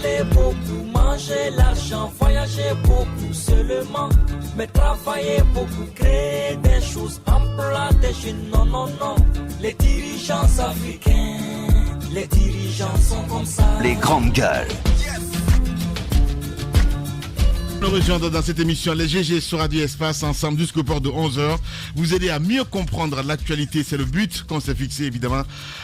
parler beaucoup, manger l'argent, voyager beaucoup seulement, mais travailler beaucoup, créer des choses, emploi des jeunes, non, non, non. Les dirigeants africains, les dirigeants sont comme ça. Les grandes gueules. Nous rejoindre dans cette émission les GG sur Radio Espace ensemble jusqu'au port de 11h. Vous aider à mieux comprendre l'actualité, c'est le but qu'on s'est fixé évidemment.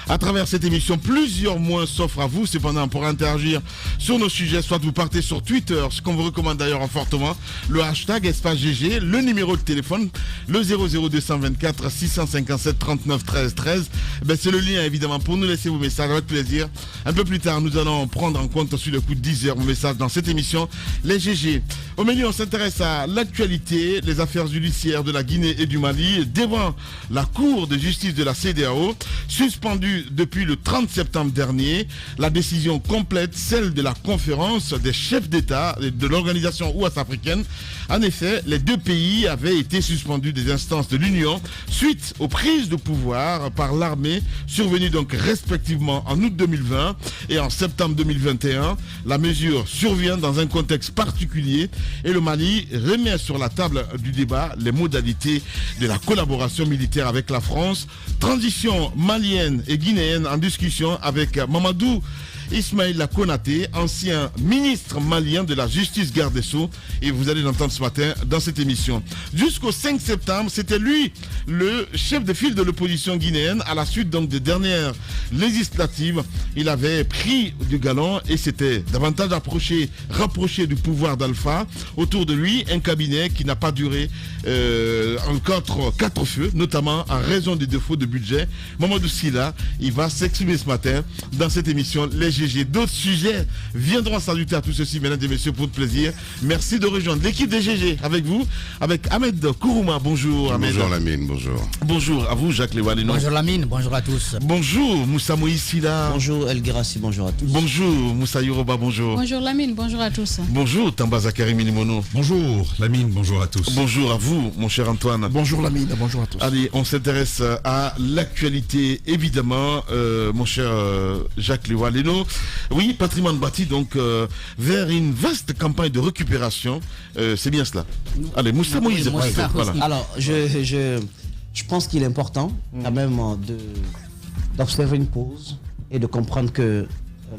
À travers cette émission, plusieurs moyens s'offrent à vous cependant pour interagir sur nos sujets. Soit vous partez sur Twitter, ce qu'on vous recommande d'ailleurs fortement, le hashtag Espace GG, le numéro de téléphone, le 00224 657 39 13 13. C'est le lien évidemment pour nous laisser vos messages avec plaisir. Un peu plus tard, nous allons prendre en compte sur le coup de 10h vos messages dans cette émission, les GG. Au menu, on s'intéresse à l'actualité, les affaires judiciaires de la Guinée et du Mali devant la Cour de justice de la CEDEAO, suspendue depuis le 30 septembre dernier. La décision complète, celle de la conférence des chefs d'État de l'organisation ouest-africaine. En effet, les deux pays avaient été suspendus des instances de l'Union suite aux prises de pouvoir par l'armée survenues donc respectivement en août 2020 et en septembre 2021. La mesure survient dans un contexte particulier et le Mali remet sur la table du débat les modalités de la collaboration militaire avec la France. Transition malienne et guinéenne en discussion avec Mamadou Ismaïla Konaté, ancien ministre malien de la justice garde des Sceaux, et vous allez l'entendre ce matin dans cette émission. Jusqu'au 5 septembre, c'était lui le chef de file de l'opposition guinéenne à la suite donc des dernières législatives. Il avait pris du galon et s'était davantage rapproché du pouvoir d'Alpha. Autour de lui, un cabinet qui n'a pas duré en quatre feux, notamment en raison des défauts de budget. Mamadou Silla, il va s'exprimer ce matin dans cette émission Les GG. D'autres sujets viendront s'ajouter à tout ceci, mesdames et messieurs, pour le plaisir. Merci de rejoindre l'équipe des GG avec vous, avec Ahmed Kourouma. Bonjour Ahmed. Bonjour Lamine, bonjour. Bonjour à vous Jacques Lewaleno. Bonjour Lamine, bonjour à tous. Bonjour Moussa Moïse Silla. Bonjour El Girassi, bonjour à tous. Bonjour Moussa Yoroba, bonjour. Bonjour Lamine, bonjour à tous. Bonjour Tamba Zakari Minimono. Bonjour Lamine, bonjour à tous. Bonjour à vous mon cher Antoine. Bonjour Lamine, bonjour à tous. Allez, on s'intéresse à l'actualité évidemment, mon cher Jacques Lewaleno. Oui, patrimoine bâti donc vers une vaste campagne de récupération, c'est bien cela. Allez, Moussa Moïse. Voilà. Alors, je pense qu'il est important quand même d'observer une pause et de comprendre que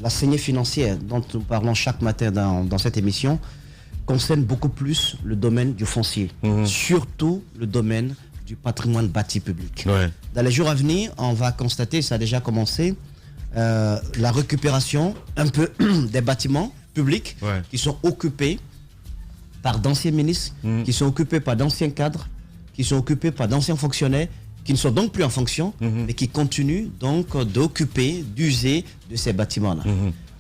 la saignée financière dont nous parlons chaque matin dans cette émission concerne beaucoup plus le domaine du foncier, surtout le domaine du patrimoine bâti public. Ouais. Dans les jours à venir, on va constater, ça a déjà commencé, la récupération un peu des bâtiments publics qui sont occupés par d'anciens ministres, qui sont occupés par d'anciens cadres, qui sont occupés par d'anciens fonctionnaires, qui ne sont donc plus en fonction, mais qui continuent donc d'occuper, d'user de ces bâtiments-là.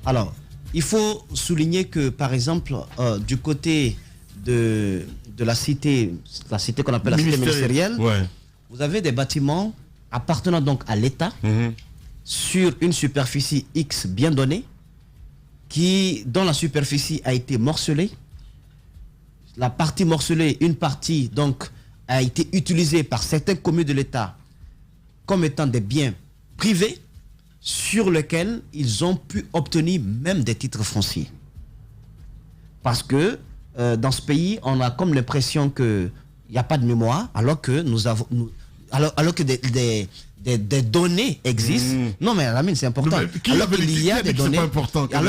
Alors, il faut souligner que, par exemple, du côté de la cité qu'on appelle la cité ministérielle, vous avez des bâtiments appartenant donc à l'État, sur une superficie X bien donnée, dont la superficie a été morcelée. La partie morcelée, une partie donc a été utilisée par certaines communes de l'État comme étant des biens privés sur lesquels ils ont pu obtenir même des titres fonciers. Parce que dans ce pays, on a comme l'impression qu'il n'y a pas de mémoire, alors que alors que des données existent. Non mais Lamine, c'est important. Alors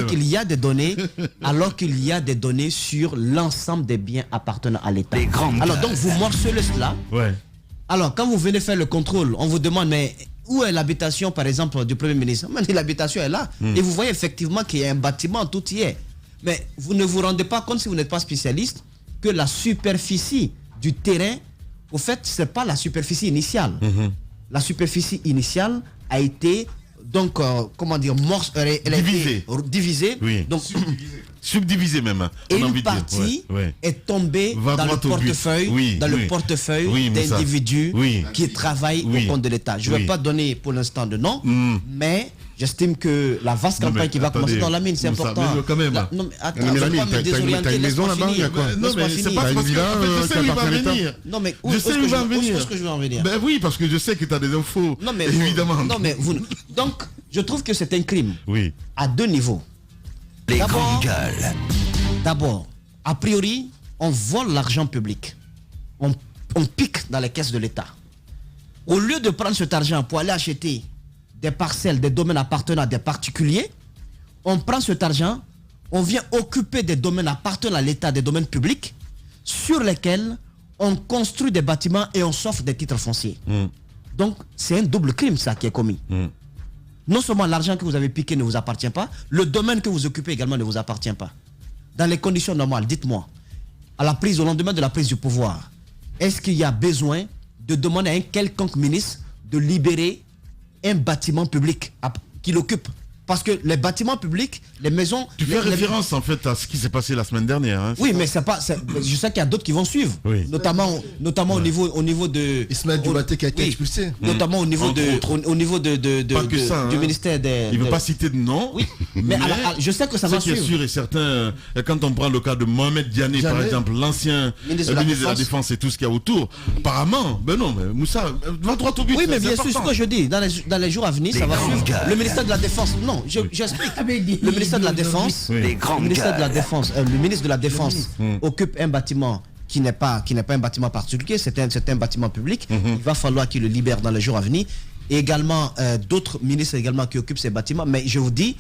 qu'il y a des données, alors qu'il y a des données sur l'ensemble des biens appartenant à l'État. Alors donc vous morcelez cela. Alors quand vous venez faire le contrôle, on vous demande mais où est l'habitation par exemple du Premier ministre? L'habitation est là. Et vous voyez effectivement qu'il y a un bâtiment, tout y est. Mais vous ne vous rendez pas compte, si vous n'êtes pas spécialiste, que la superficie du terrain, au fait, ce n'est pas la superficie initiale. La superficie initiale a été donc, comment dire, divisée. Oui. Donc, subdivisée même. Et une partie est tombée dans le portefeuille, d'individus qui travaillent au compte de l'État. Je ne vais pas donner pour l'instant de nom, mais j'estime que la vaste campagne qui va commencer dans la mine, c'est important. Quand même. Non, mais attends, je ne vais pas me désorienter. Laisse-moi finir. Non, mais c'est pas parce que je sais où il va venir. Non, mais je sais où il va venir. Où est-ce que je vais en venir? Ben oui, parce que je sais que tu as des infos. Non, mais évidemment. Non, mais donc, je trouve que c'est un crime à deux niveaux. Les grandes gueules. D'abord, a priori, on vole l'argent public. On pique dans les caisses de l'État. Au lieu de prendre cet argent pour aller acheter des parcelles, des domaines appartenant à des particuliers, on prend cet argent, on vient occuper des domaines appartenant à l'État, des domaines publics, sur lesquels on construit des bâtiments et on s'offre des titres fonciers. Donc, c'est un double crime, ça, qui est commis. Non seulement l'argent que vous avez piqué ne vous appartient pas, le domaine que vous occupez également ne vous appartient pas. Dans les conditions normales, dites-moi, au lendemain de la prise du pouvoir, est-ce qu'il y a besoin de demander à un quelconque ministre de libérer un bâtiment public qu'il occupe? Parce que les bâtiments publics, les maisons... Tu fais référence en fait à ce qui s'est passé la semaine dernière. Hein, oui, mais c'est pas. Je sais qu'il y a d'autres qui vont suivre. Oui. Notamment au niveau de... Ismaël Diomaté qui a été expulsé. Notamment au niveau du ministère des... Il ne veut pas citer de nom. Oui, mais je sais que ça va suivre. Ce qui est sûr et certain, quand on prend le cas de Mohamed Diané, par exemple, l'ancien ministre de la Défense et tout ce qu'il y a autour, apparemment, ben non, mais Moussa, va droit au but. Oui, mais bien sûr, ce que je dis, dans les jours à venir, ça va suivre. Le ministère de la Défense, non, j'explique. Le ministère de la Défense, le ministre de la Défense occupe un bâtiment qui n'est pas un bâtiment particulier, c'est un bâtiment public. Il va falloir qu'il le libère dans les jours à venir. Et également, d'autres ministres également qui occupent ces bâtiments. Mais je vous dis,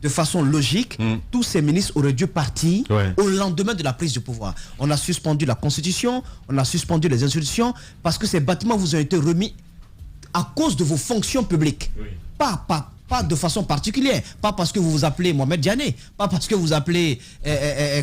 de façon logique, tous ces ministres auraient dû partir au lendemain de la prise du pouvoir. On a suspendu la Constitution, on a suspendu les institutions, parce que ces bâtiments vous ont été remis à cause de vos fonctions publiques. Pas de façon particulière, pas parce que vous vous appelez Mohamed Diané, pas parce que vous appelez,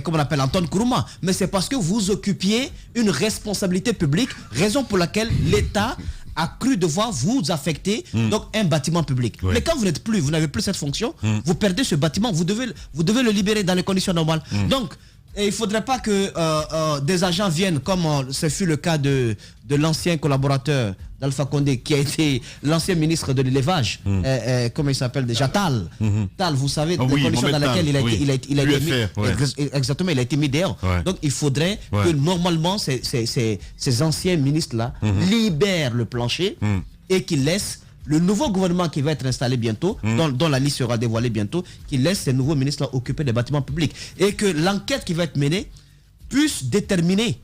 comment on appelle, Anton Kourouma, mais c'est parce que vous occupiez une responsabilité publique, raison pour laquelle l'État a cru devoir vous affecter donc un bâtiment public. Mais quand vous n'avez plus cette fonction, vous perdez ce bâtiment, vous devez le libérer dans les conditions normales. Donc, il ne faudrait pas que des agents viennent, comme ce fut le cas de l'ancien collaborateur d'Alpha Condé, qui a été l'ancien ministre de l'élevage, comment il s'appelle déjà, Tal. Tal, vous savez, les conditions dans lesquelles il a été mis, exactement, il a été mis dehors. Donc il faudrait que normalement ces anciens ministres-là libèrent le plancher et qu'ils laissent le nouveau gouvernement qui va être installé bientôt, dont la liste sera dévoilée bientôt, qui laisse ces nouveaux ministres occuper des bâtiments publics. Et que l'enquête qui va être menée puisse déterminer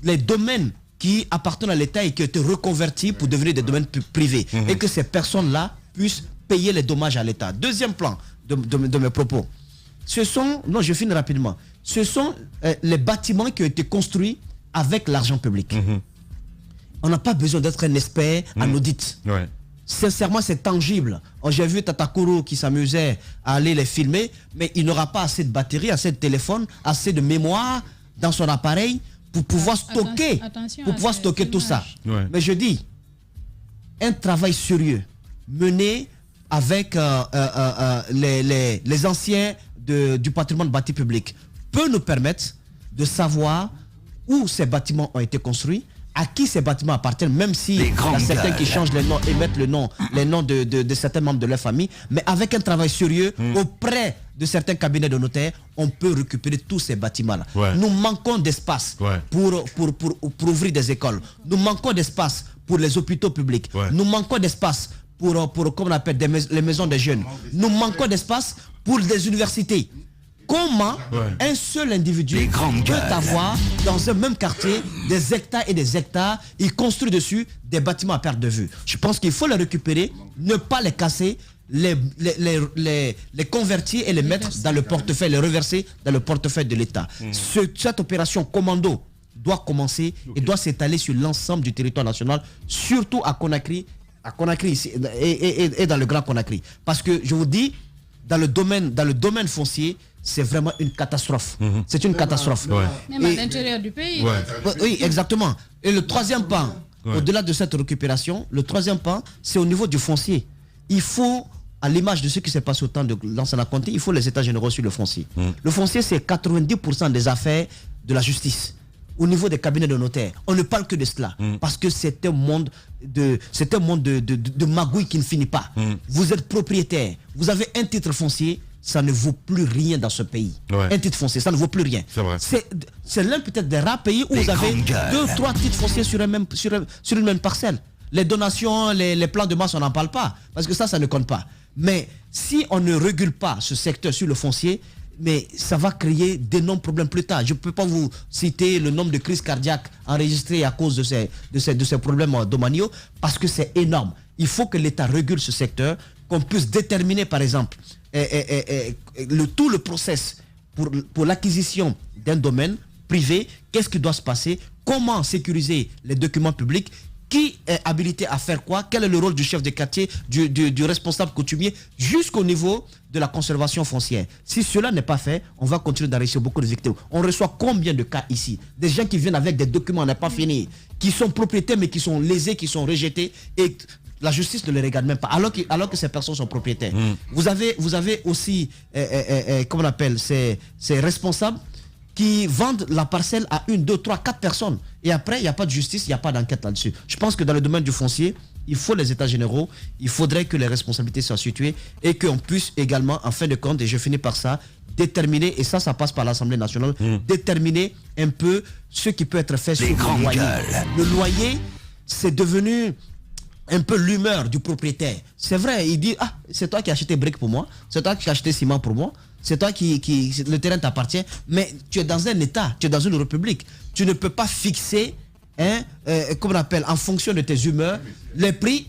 les domaines qui appartiennent à l'État et qui ont été reconvertis pour devenir des domaines privés. Et que ces personnes-là puissent payer les dommages à l'État. Deuxième plan de mes propos. Je finis rapidement. Ce sont les bâtiments qui ont été construits avec l'argent public. On n'a pas besoin d'être un expert en audit. Sincèrement, c'est tangible. J'ai vu Tatakoro qui s'amusait à aller les filmer, mais il n'aura pas assez de batterie, assez de téléphone, assez de mémoire dans son appareil pour pouvoir stocker, tout ça. Mais je dis, un travail sérieux mené avec les anciens du patrimoine bâti public peut nous permettre de savoir où ces bâtiments ont été construits, à qui ces bâtiments appartiennent, même si il y a certains qui changent les noms et mettent les noms de certains membres de leur famille, mais avec un travail sérieux auprès de certains cabinets de notaires, on peut récupérer tous ces bâtiments-là. Nous manquons d'espace pour ouvrir des écoles. Nous manquons d'espace pour les hôpitaux publics. Nous manquons d'espace pour comme on appelle, les maisons des jeunes. Nous manquons d'espace pour des universités. Comment un seul individu peut avoir dans un même quartier des hectares et des hectares, il construit dessus des bâtiments à perte de vue. Je pense qu'il faut les récupérer, ne pas les casser, les convertir et les mettre dans le portefeuille, les reverser dans le portefeuille de l'État. Cette opération commando doit commencer et doit s'étaler sur l'ensemble du territoire national, surtout à Conakry ici, et dans le Grand Conakry. Parce que je vous dis, dans le domaine foncier, c'est vraiment une catastrophe. C'est une catastrophe. Même à l'intérieur du pays. Oui, exactement. Et le troisième pan, au-delà de cette récupération, le troisième pan, c'est au niveau du foncier. Il faut, à l'image de ce qui s'est passé au temps de Lansana Conté, il faut les états généraux sur le foncier. Le foncier, c'est 90% des affaires de la justice. Au niveau des cabinets de notaires, on ne parle que de cela. Parce que c'est un monde de magouille qui ne finit pas. Vous êtes propriétaire, vous avez un titre foncier, ça ne vaut plus rien dans ce pays. Un titre foncier, ça ne vaut plus rien. C'est l'un peut-être des rares pays où vous avez 2-3 titres fonciers sur une même parcelle. Les donations, les plans de masse, on n'en parle pas. Parce que ça ne compte pas. Mais si on ne régule pas ce secteur sur le foncier, mais ça va créer d'énormes problèmes plus tard. Je ne peux pas vous citer le nombre de crises cardiaques enregistrées à cause de ces problèmes domaniaux, parce que c'est énorme. Il faut que l'État régule ce secteur, qu'on puisse déterminer, par exemple, tout le process pour l'acquisition d'un domaine privé, qu'est-ce qui doit se passer, comment sécuriser les documents publics, qui est habilité à faire quoi, quel est le rôle du chef de quartier, du responsable coutumier, jusqu'au niveau de la conservation foncière. Si cela n'est pas fait, on va continuer d'enrichir beaucoup de victimes. On reçoit combien de cas ici? Des gens qui viennent avec des documents, on n'a pas fini, qui sont propriétaires mais qui sont lésés, qui sont rejetés, et la justice ne les regarde même pas, alors que ces personnes sont propriétaires. Vous avez aussi, comment on appelle, ces responsables qui vendent la parcelle à 1, 2, 3, 4 personnes. Et après, il n'y a pas de justice, il n'y a pas d'enquête là-dessus. Je pense que dans le domaine du foncier, il faut les états généraux, il faudrait que les responsabilités soient situées et qu'on puisse également, en fin de compte, et je finis par ça, déterminer, et ça passe par l'Assemblée nationale, déterminer un peu ce qui peut être fait sur le loyer. Le loyer, c'est devenu un peu l'humeur du propriétaire. C'est vrai, il dit, ah, c'est toi qui as acheté briques pour moi, c'est toi qui as acheté ciment pour moi, c'est toi le terrain t'appartient, mais tu es dans un État, tu es dans une république. Tu ne peux pas fixer, comment on appelle, en fonction de tes humeurs, les prix,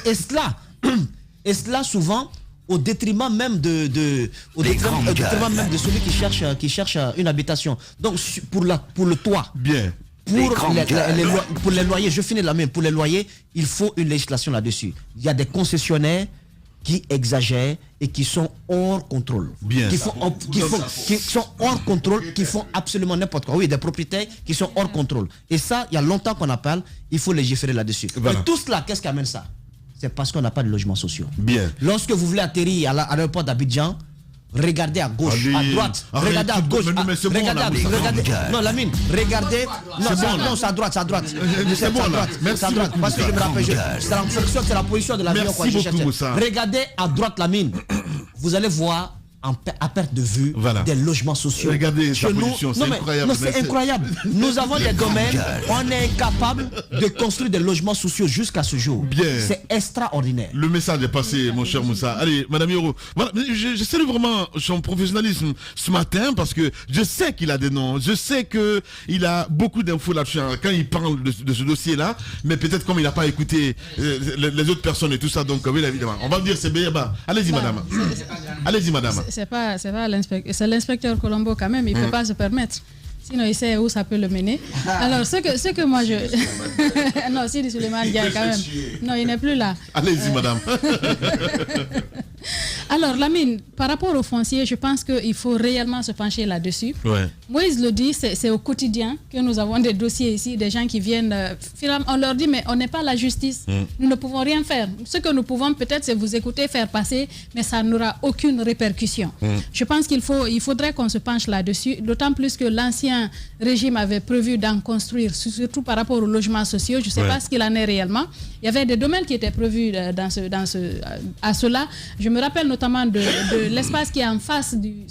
et cela souvent au détriment même de celui qui cherche une habitation. Donc pour le toit. Bien. Pour les loyers, je finis la même. Pour les loyers, il faut une législation là-dessus. Il y a des concessionnaires qui exagèrent et qui sont hors contrôle. Bien. Qui sont hors contrôle, qui font absolument n'importe quoi. Oui, des propriétaires qui sont hors contrôle. Et ça, il y a longtemps qu'on en parle, il faut légiférer là-dessus. Voilà. Et tout cela, qu'est-ce qui amène ça? C'est parce qu'on n'a pas de logements sociaux. Bien. Lorsque vous voulez atterrir à l'aéroport d'Abidjan, regardez à gauche, à droite, regardez à gauche, regardez. Non, Lamine, regardez. Non, c'est à droite, c'est à droite. C'est bon là. Merci beaucoup. Parce que je me rappelle, c'est la position de l'avion. Merci beaucoup, Moussa. Regardez à droite, Lamine. Vous allez voir à perte de vue des logements sociaux. Regardez sa position, c'est incroyable. Non, c'est incroyable. Nous avons des domaines, on est incapable de construire des logements sociaux jusqu'à ce jour. Bien. C'est extraordinaire. Le message est passé, mon cher Moussa. Allez, Madame Yoro, voilà, je salue vraiment son professionnalisme ce matin parce que je sais qu'il a des noms, je sais qu'il a beaucoup d'infos là-dessus quand il parle de ce dossier-là, mais peut-être comme il n'a pas écouté les autres personnes et tout ça, donc oui, évidemment. On va dire c'est bien. Allez-y, madame. Allez-y, madame. C'est pas l'inspecteur, c'est l'inspecteur Colombo quand même, il ne peut pas se permettre. Sinon, il sait où ça peut le mener. Alors, ce que moi je... non, Sidi Suleiman Diaye quand même. Non, il n'est plus là. Allez-y, madame. Alors, Lamine, par rapport au foncier, je pense qu'il faut réellement se pencher là-dessus. Ouais. Moïse le dit, c'est au quotidien que nous avons des dossiers ici, des gens qui viennent... finalement, on leur dit, mais on n'est pas la justice. Nous ne pouvons rien faire. Ce que nous pouvons peut-être, c'est vous écouter, faire passer, mais ça n'aura aucune répercussion. Je pense qu'il faudrait qu'on se penche là-dessus, d'autant plus que l'ancien régime avait prévu d'en construire, surtout par rapport aux logements sociaux. Je ne sais pas ce qu'il en est réellement. Il y avait des domaines qui étaient prévus à cela. Je me rappelle notamment de l'espace qui est en face du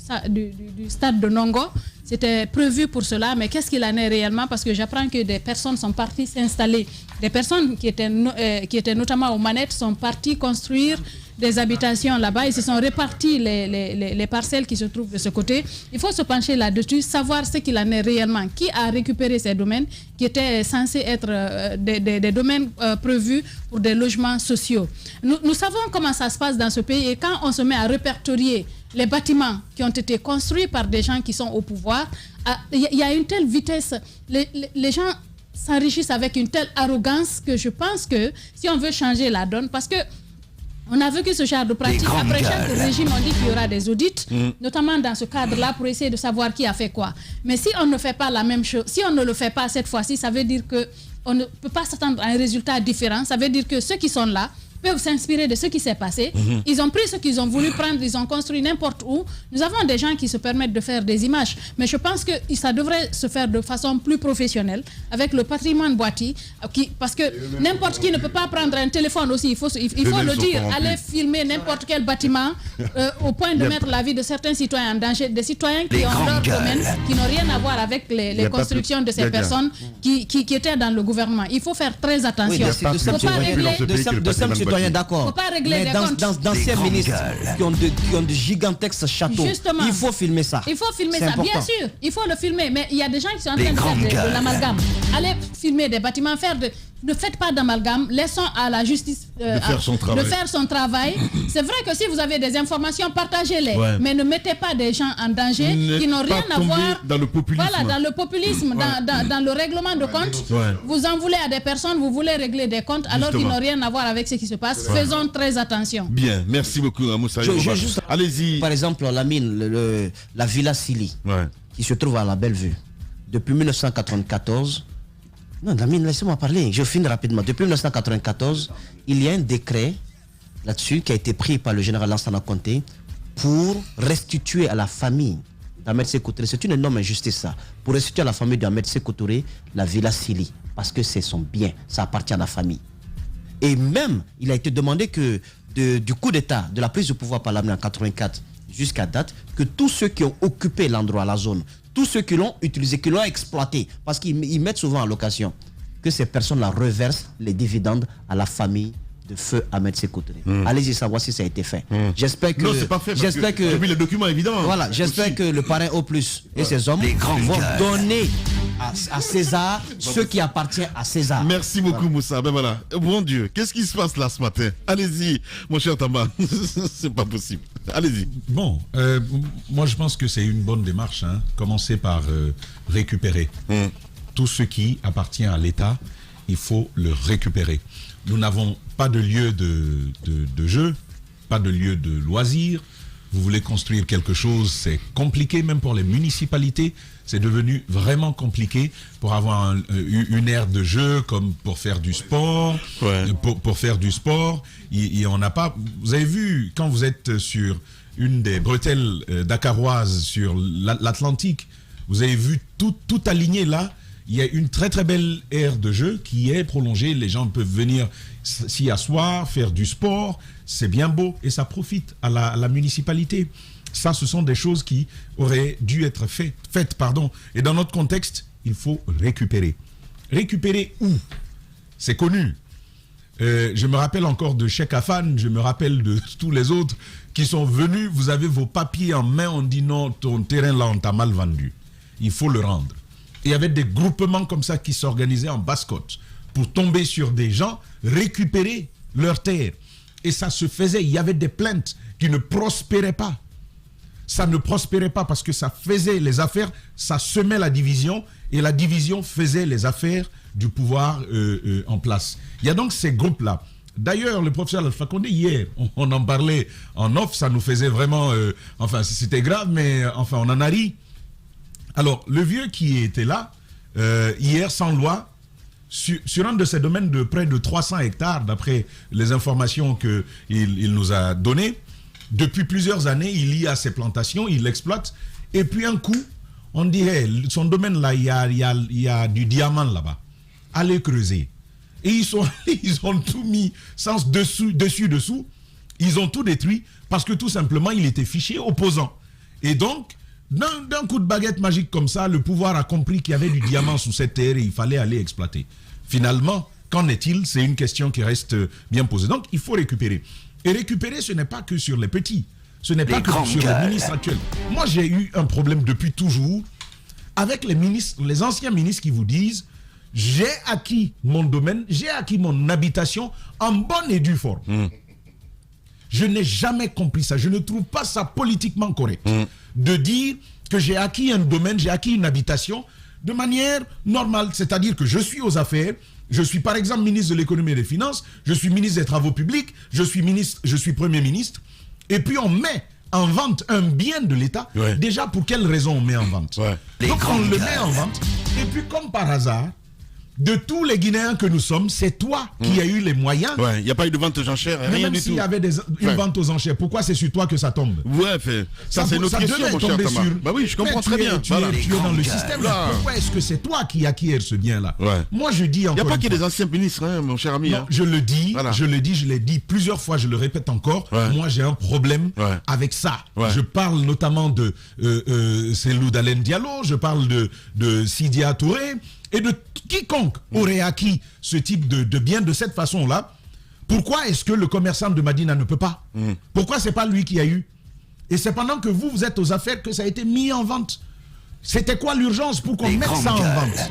stade de Nongo. C'était prévu pour cela, mais qu'est-ce qu'il en est réellement? Parce que j'apprends que des personnes sont parties s'installer. Des personnes qui étaient notamment aux manettes sont parties construire des habitations là-bas. Ils se sont répartis les parcelles qui se trouvent de ce côté. Il faut se pencher là-dessus, savoir ce qu'il en est réellement. Qui a récupéré ces domaines qui étaient censés être des domaines prévus pour des logements sociaux. Nous savons comment ça se passe dans ce pays et quand on se met à répertorier les bâtiments qui ont été construits par des gens qui sont au pouvoir, il y a une telle vitesse. Les gens s'enrichissent avec une telle arrogance que je pense que si on veut changer la donne, parce que on a vécu ce genre de pratique. Après chaque régime, on dit qu'il y aura des audits, notamment dans ce cadre-là, pour essayer de savoir qui a fait quoi. Mais si on ne fait pas la même chose, si on ne le fait pas cette fois-ci, ça veut dire qu'on ne peut pas s'attendre à un résultat différent. Ça veut dire que ceux qui sont là peuvent s'inspirer de ce qui s'est passé. Ils ont pris ce qu'ils ont voulu prendre, ils ont construit n'importe où. Nous avons des gens qui se permettent de faire des images, mais je pense que ça devrait se faire de façon plus professionnelle, avec le patrimoine bâti, parce que n'importe qui ne peut pas prendre un téléphone aussi, il faut le dire, aller filmer n'importe quel bâtiment au point de mettre la vie de certains citoyens en danger, des citoyens qui ont leur domaine, qui n'ont rien à voir avec les constructions de ces personnes qui étaient dans le gouvernement. Il faut faire très attention. Oui, de simple citoyens, d'accord. Faut pas régler mais des comptes. d'anciens ministres qui ont de gigantesques châteaux, Justement. il faut filmer ça. Il faut filmer C'est ça, important. bien sûr. Il faut le filmer. Mais il y a des gens qui sont en train de faire de l'amalgame. Allez filmer des bâtiments, ne faites pas d'amalgame. Laissons à la justice de faire son travail. C'est vrai que si vous avez des informations, partagez-les. Ouais. Mais ne mettez pas des gens en danger qui n'ont rien à voir dans le populisme. Voilà, dans le populisme, dans le règlement de comptes. Ouais. Vous en voulez à des personnes, vous voulez régler des comptes alors qu'ils n'ont rien à voir avec ce qui se passe. Faisons très attention. Bien, merci beaucoup, Moussa. Allez-y. Par exemple, la mine, la Villa Sili, qui se trouve à la Bellevue, depuis 1994. Non, la mine, laissez-moi parler, je finis rapidement. Depuis 1994, il y a un décret là-dessus qui a été pris par le général Lansana Conté pour restituer à la famille d'Ahmed Sékou Touré. C'est une énorme injustice, ça. Pour restituer à la famille d'Ahmed Sékou Touré la Villa Sili, parce que c'est son bien, ça appartient à la famille. Et même, il a été demandé que du coup d'État, de la prise de pouvoir par l'Amérique en 1984 jusqu'à date, que tous ceux qui ont occupé l'endroit, la zone, tous ceux qui l'ont utilisé, qui l'ont exploité, parce qu'ils mettent souvent en location, que ces personnes-là reversent les dividendes à la famille de feu Ahmed Sékou Touré. Allez-y savoir si ça a été fait. J'espère que... Non, c'est pas fait. J'espère que... J'ai vu les documents, évidemment. Voilà, j'espère que le parrain O+, et ses hommes vont donner à César ce qui appartient à César. Merci beaucoup, Moussa. Ben voilà. Bon Dieu, qu'est-ce qui se passe là ce matin? Allez-y, mon cher Tamba. C'est pas possible. Allez-y. Bon, moi je pense que c'est une bonne démarche. Commencer par récupérer. Tout ce qui appartient à l'État, il faut le récupérer. Nous n'avons pas de lieu de jeu, pas de lieu de loisirs. Vous voulez construire quelque chose, c'est compliqué, même pour les municipalités. C'est devenu vraiment compliqué pour avoir une aire de jeu, comme pour faire du sport. Pour faire du sport, on n'a pas... Vous avez vu, quand vous êtes sur une des bretelles dakaroises sur l'Atlantique, vous avez vu tout aligné là. Il y a une très très belle aire de jeu qui est prolongée. Les gens peuvent venir s'y asseoir, faire du sport. C'est bien beau et ça profite à la municipalité. Ça, ce sont des choses qui auraient dû être faites. Et dans notre contexte, il faut récupérer. Récupérer où? C'est connu. Je me rappelle encore de Cheikh Afan, je me rappelle de tous les autres qui sont venus. Vous avez vos papiers en main, on dit non, ton terrain là, on t'a mal vendu. Il faut le rendre. Il y avait des groupements comme ça qui s'organisaient en basse-côte pour tomber sur des gens, récupérer leurs terres. Et ça se faisait, il y avait des plaintes qui ne prospéraient pas. Ça ne prospérait pas parce que ça faisait les affaires, ça semait la division et la division faisait les affaires du pouvoir en place. Il y a donc ces groupes-là. D'ailleurs, le professeur Alpha Condé, hier, on en parlait en off, ça nous faisait vraiment... enfin, c'était grave, mais enfin, on en a ri. Alors, le vieux qui était là, hier, sans loi, sur un de ces domaines de près de 300 hectares, d'après les informations qu'il nous a données, depuis plusieurs années, il y a ces plantations, il l'exploite, et puis un coup, on dirait, son domaine là, il y a du diamant là-bas. Allez creuser. Et ils ont tout mis sans dessous, ils ont tout détruit, parce que tout simplement, il était fiché opposant. Et donc, d'un coup de baguette magique comme ça, le pouvoir a compris qu'il y avait du diamant sous cette terre et il fallait aller exploiter. Finalement, qu'en est-il? C'est une question qui reste bien posée. Donc, il faut récupérer. Et récupérer, ce n'est pas que sur les petits. Ce n'est pas que sur les ministres actuels. Moi, j'ai eu un problème depuis toujours avec les ministres, les anciens ministres qui vous disent « J'ai acquis mon domaine, j'ai acquis mon habitation en bonne et due forme. Je n'ai jamais compris ça. Je ne trouve pas ça politiquement correct. De dire que j'ai acquis un domaine, j'ai acquis une habitation de manière normale. C'est-à-dire que je suis aux affaires, je suis par exemple ministre de l'économie et des finances, je suis ministre des travaux publics, je suis premier ministre, et puis on met en vente un bien de l'État. Déjà, pour quelle raison on met en vente? Donc on le met en vente, et puis comme par hasard, de tous les Guinéens que nous sommes, c'est toi qui as eu les moyens. Il n'y a pas eu de vente aux enchères, rien même du s'il tout. y avait une vente aux enchères, pourquoi c'est sur toi que ça tombe? Ça c'est notre question, mon cher Thomas. Bah oui, je comprends très bien. Tu es dans le système. Pourquoi est-ce que c'est toi qui acquiers ce bien-là? Moi, je dis encore. Il n'y a pas que des anciens ministres, mon cher ami. Non, je le dis, je l'ai dit plusieurs fois, je le répète encore. Moi, j'ai un problème avec ça. Je parle notamment de Selou Dalen Diallo, je parle de Sidia Touré. Et de quiconque aurait acquis ce type de bien de cette façon-là, Pourquoi est-ce que le commerçant de Madina ne peut pas? Pourquoi c'est pas lui qui a eu? Et c'est pendant que vous êtes aux affaires que ça a été mis en vente. C'était quoi l'urgence pour qu'on mette ça en vente?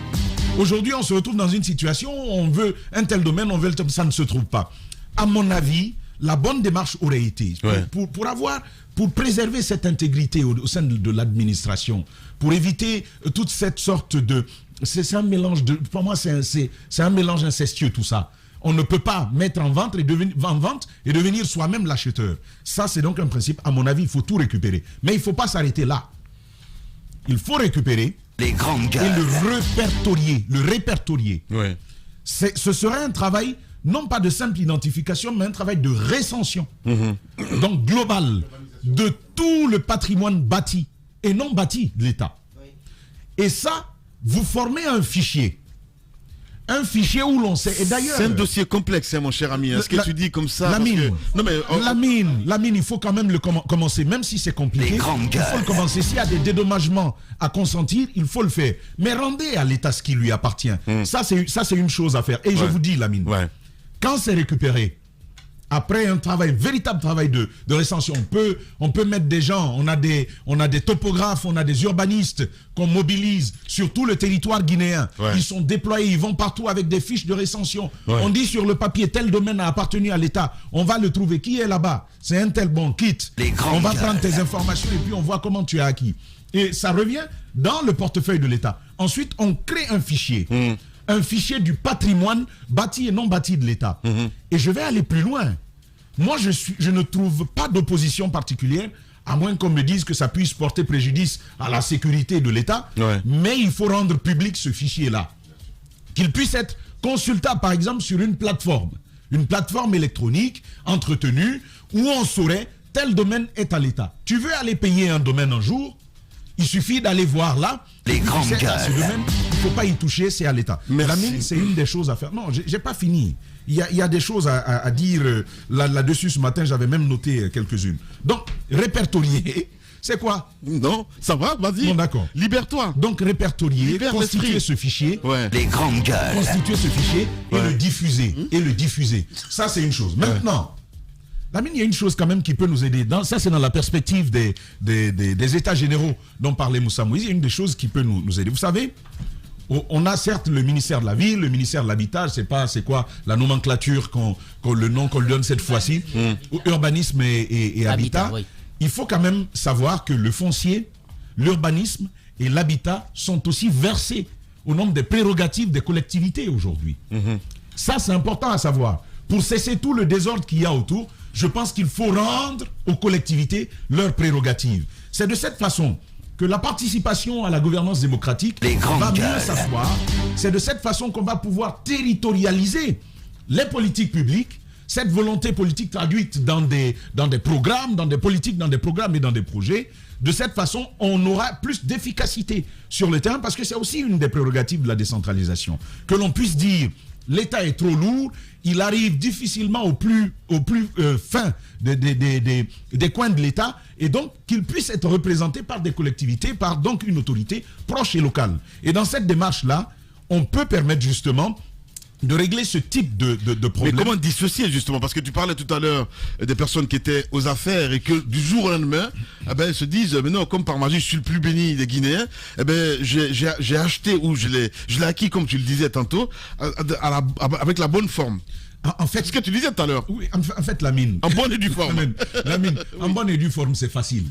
Aujourd'hui, on se retrouve dans une situation où on veut un tel domaine, on veut le tel, ça ne se trouve pas. À mon avis, la bonne démarche aurait été pour préserver cette intégrité au sein de l'administration, pour éviter toute cette sorte de... C'est un mélange de... Pour moi, c'est un mélange incestueux tout ça. On ne peut pas mettre en vente et devenir soi-même l'acheteur. Ça, c'est donc un principe. À mon avis, il faut tout récupérer. Mais il ne faut pas s'arrêter là. Il faut récupérer les grandes gueules et le répertorier. Ouais. Ce serait un travail, non pas de simple identification, mais un travail de recension. Donc, global, de tout le patrimoine bâti et non bâti de l'État. Et ça, vous formez un fichier. Un fichier où l'on sait. Et d'ailleurs, c'est un dossier complexe, hein, mon cher ami. Ce que tu dis comme ça. La mine, non, mais, la mine, il faut quand même le commencer, même si c'est compliqué. Il faut le commencer. S'il y a des dédommagements à consentir, il faut le faire. Mais rendez à l'État ce qui lui appartient. Ça, c'est une chose à faire. Et je vous dis, la mine, quand c'est récupéré, après un véritable travail de recension, on peut mettre des gens, on a des topographes, on a des urbanistes qu'on mobilise sur tout le territoire guinéen. Ils sont déployés, ils vont partout avec des fiches de recension. On dit sur le papier, tel domaine a appartenu à l'État. On va le trouver. Qui est là-bas? C'est un tel bon, quitte. On va prendre tes informations et puis on voit comment tu as acquis. Et ça revient dans le portefeuille de l'État. Ensuite, on crée un fichier. Un fichier du patrimoine bâti et non bâti de l'État. Et je vais aller plus loin. Moi, je ne trouve pas d'opposition particulière, à moins qu'on me dise que ça puisse porter préjudice à la sécurité de l'État. Mais il faut rendre public ce fichier-là. Qu'il puisse être consultable, par exemple, sur une plateforme électronique entretenue où on saurait tel domaine est à l'État. Tu veux aller payer un domaine un jour, il suffit d'aller voir là. Ce domaine, il ne faut pas y toucher, c'est à l'État. La mine, c'est une des choses à faire. Non, j'ai pas fini. Il y a des choses à dire là-dessus ce matin, j'avais même noté quelques-unes. Donc, répertorier, c'est quoi? Non, ça va, vas-y. Bon, d'accord. Libère-toi. Donc, répertorier, constituer ce fichier. Les grandes gueules. Constituer ce fichier et le diffuser. Ça, c'est une chose. Maintenant, la mine, il y a une chose quand même qui peut nous aider. Ça, c'est dans la perspective des états généraux dont parlait Moussa Moïse. Il y a une des choses qui peut nous aider. Vous savez, on a certes le ministère de la Ville, le ministère de l'Habitat, je ne sais pas c'est quoi la nomenclature, le nom qu'on lui donne cette fois-ci, urbanisme et habitat. Il faut quand même savoir que le foncier, l'urbanisme et l'habitat sont aussi versés au nombre des prérogatives des collectivités aujourd'hui. Ça, c'est important à savoir. Pour cesser tout le désordre qu'il y a autour, je pense qu'il faut rendre aux collectivités leurs prérogatives. C'est de cette façon que la participation à la gouvernance démocratique va mieux s'asseoir. C'est de cette façon qu'on va pouvoir territorialiser les politiques publiques, cette volonté politique traduite dans des programmes, dans des politiques, dans des programmes et dans des projets. De cette façon, on aura plus d'efficacité sur le terrain parce que c'est aussi une des prérogatives de la décentralisation. Que l'on puisse dire l'État est trop lourd, il arrive difficilement au plus fin des coins de l'État, et donc qu'il puisse être représenté par des collectivités, par donc une autorité proche et locale. Et dans cette démarche-là, on peut permettre justement de régler ce type de problème. Mais comment dissocier justement? Parce que tu parlais tout à l'heure des personnes qui étaient aux affaires et que du jour au lendemain, elles se disent, mais non, comme par magie, je suis le plus béni des Guinéens, j'ai acheté ou je l'ai acquis, comme tu le disais tantôt, avec la bonne forme. En fait, ce que tu disais tout à l'heure. Oui, en fait, la mine. En bonne et due forme. La mine, en bonne et due forme, c'est facile.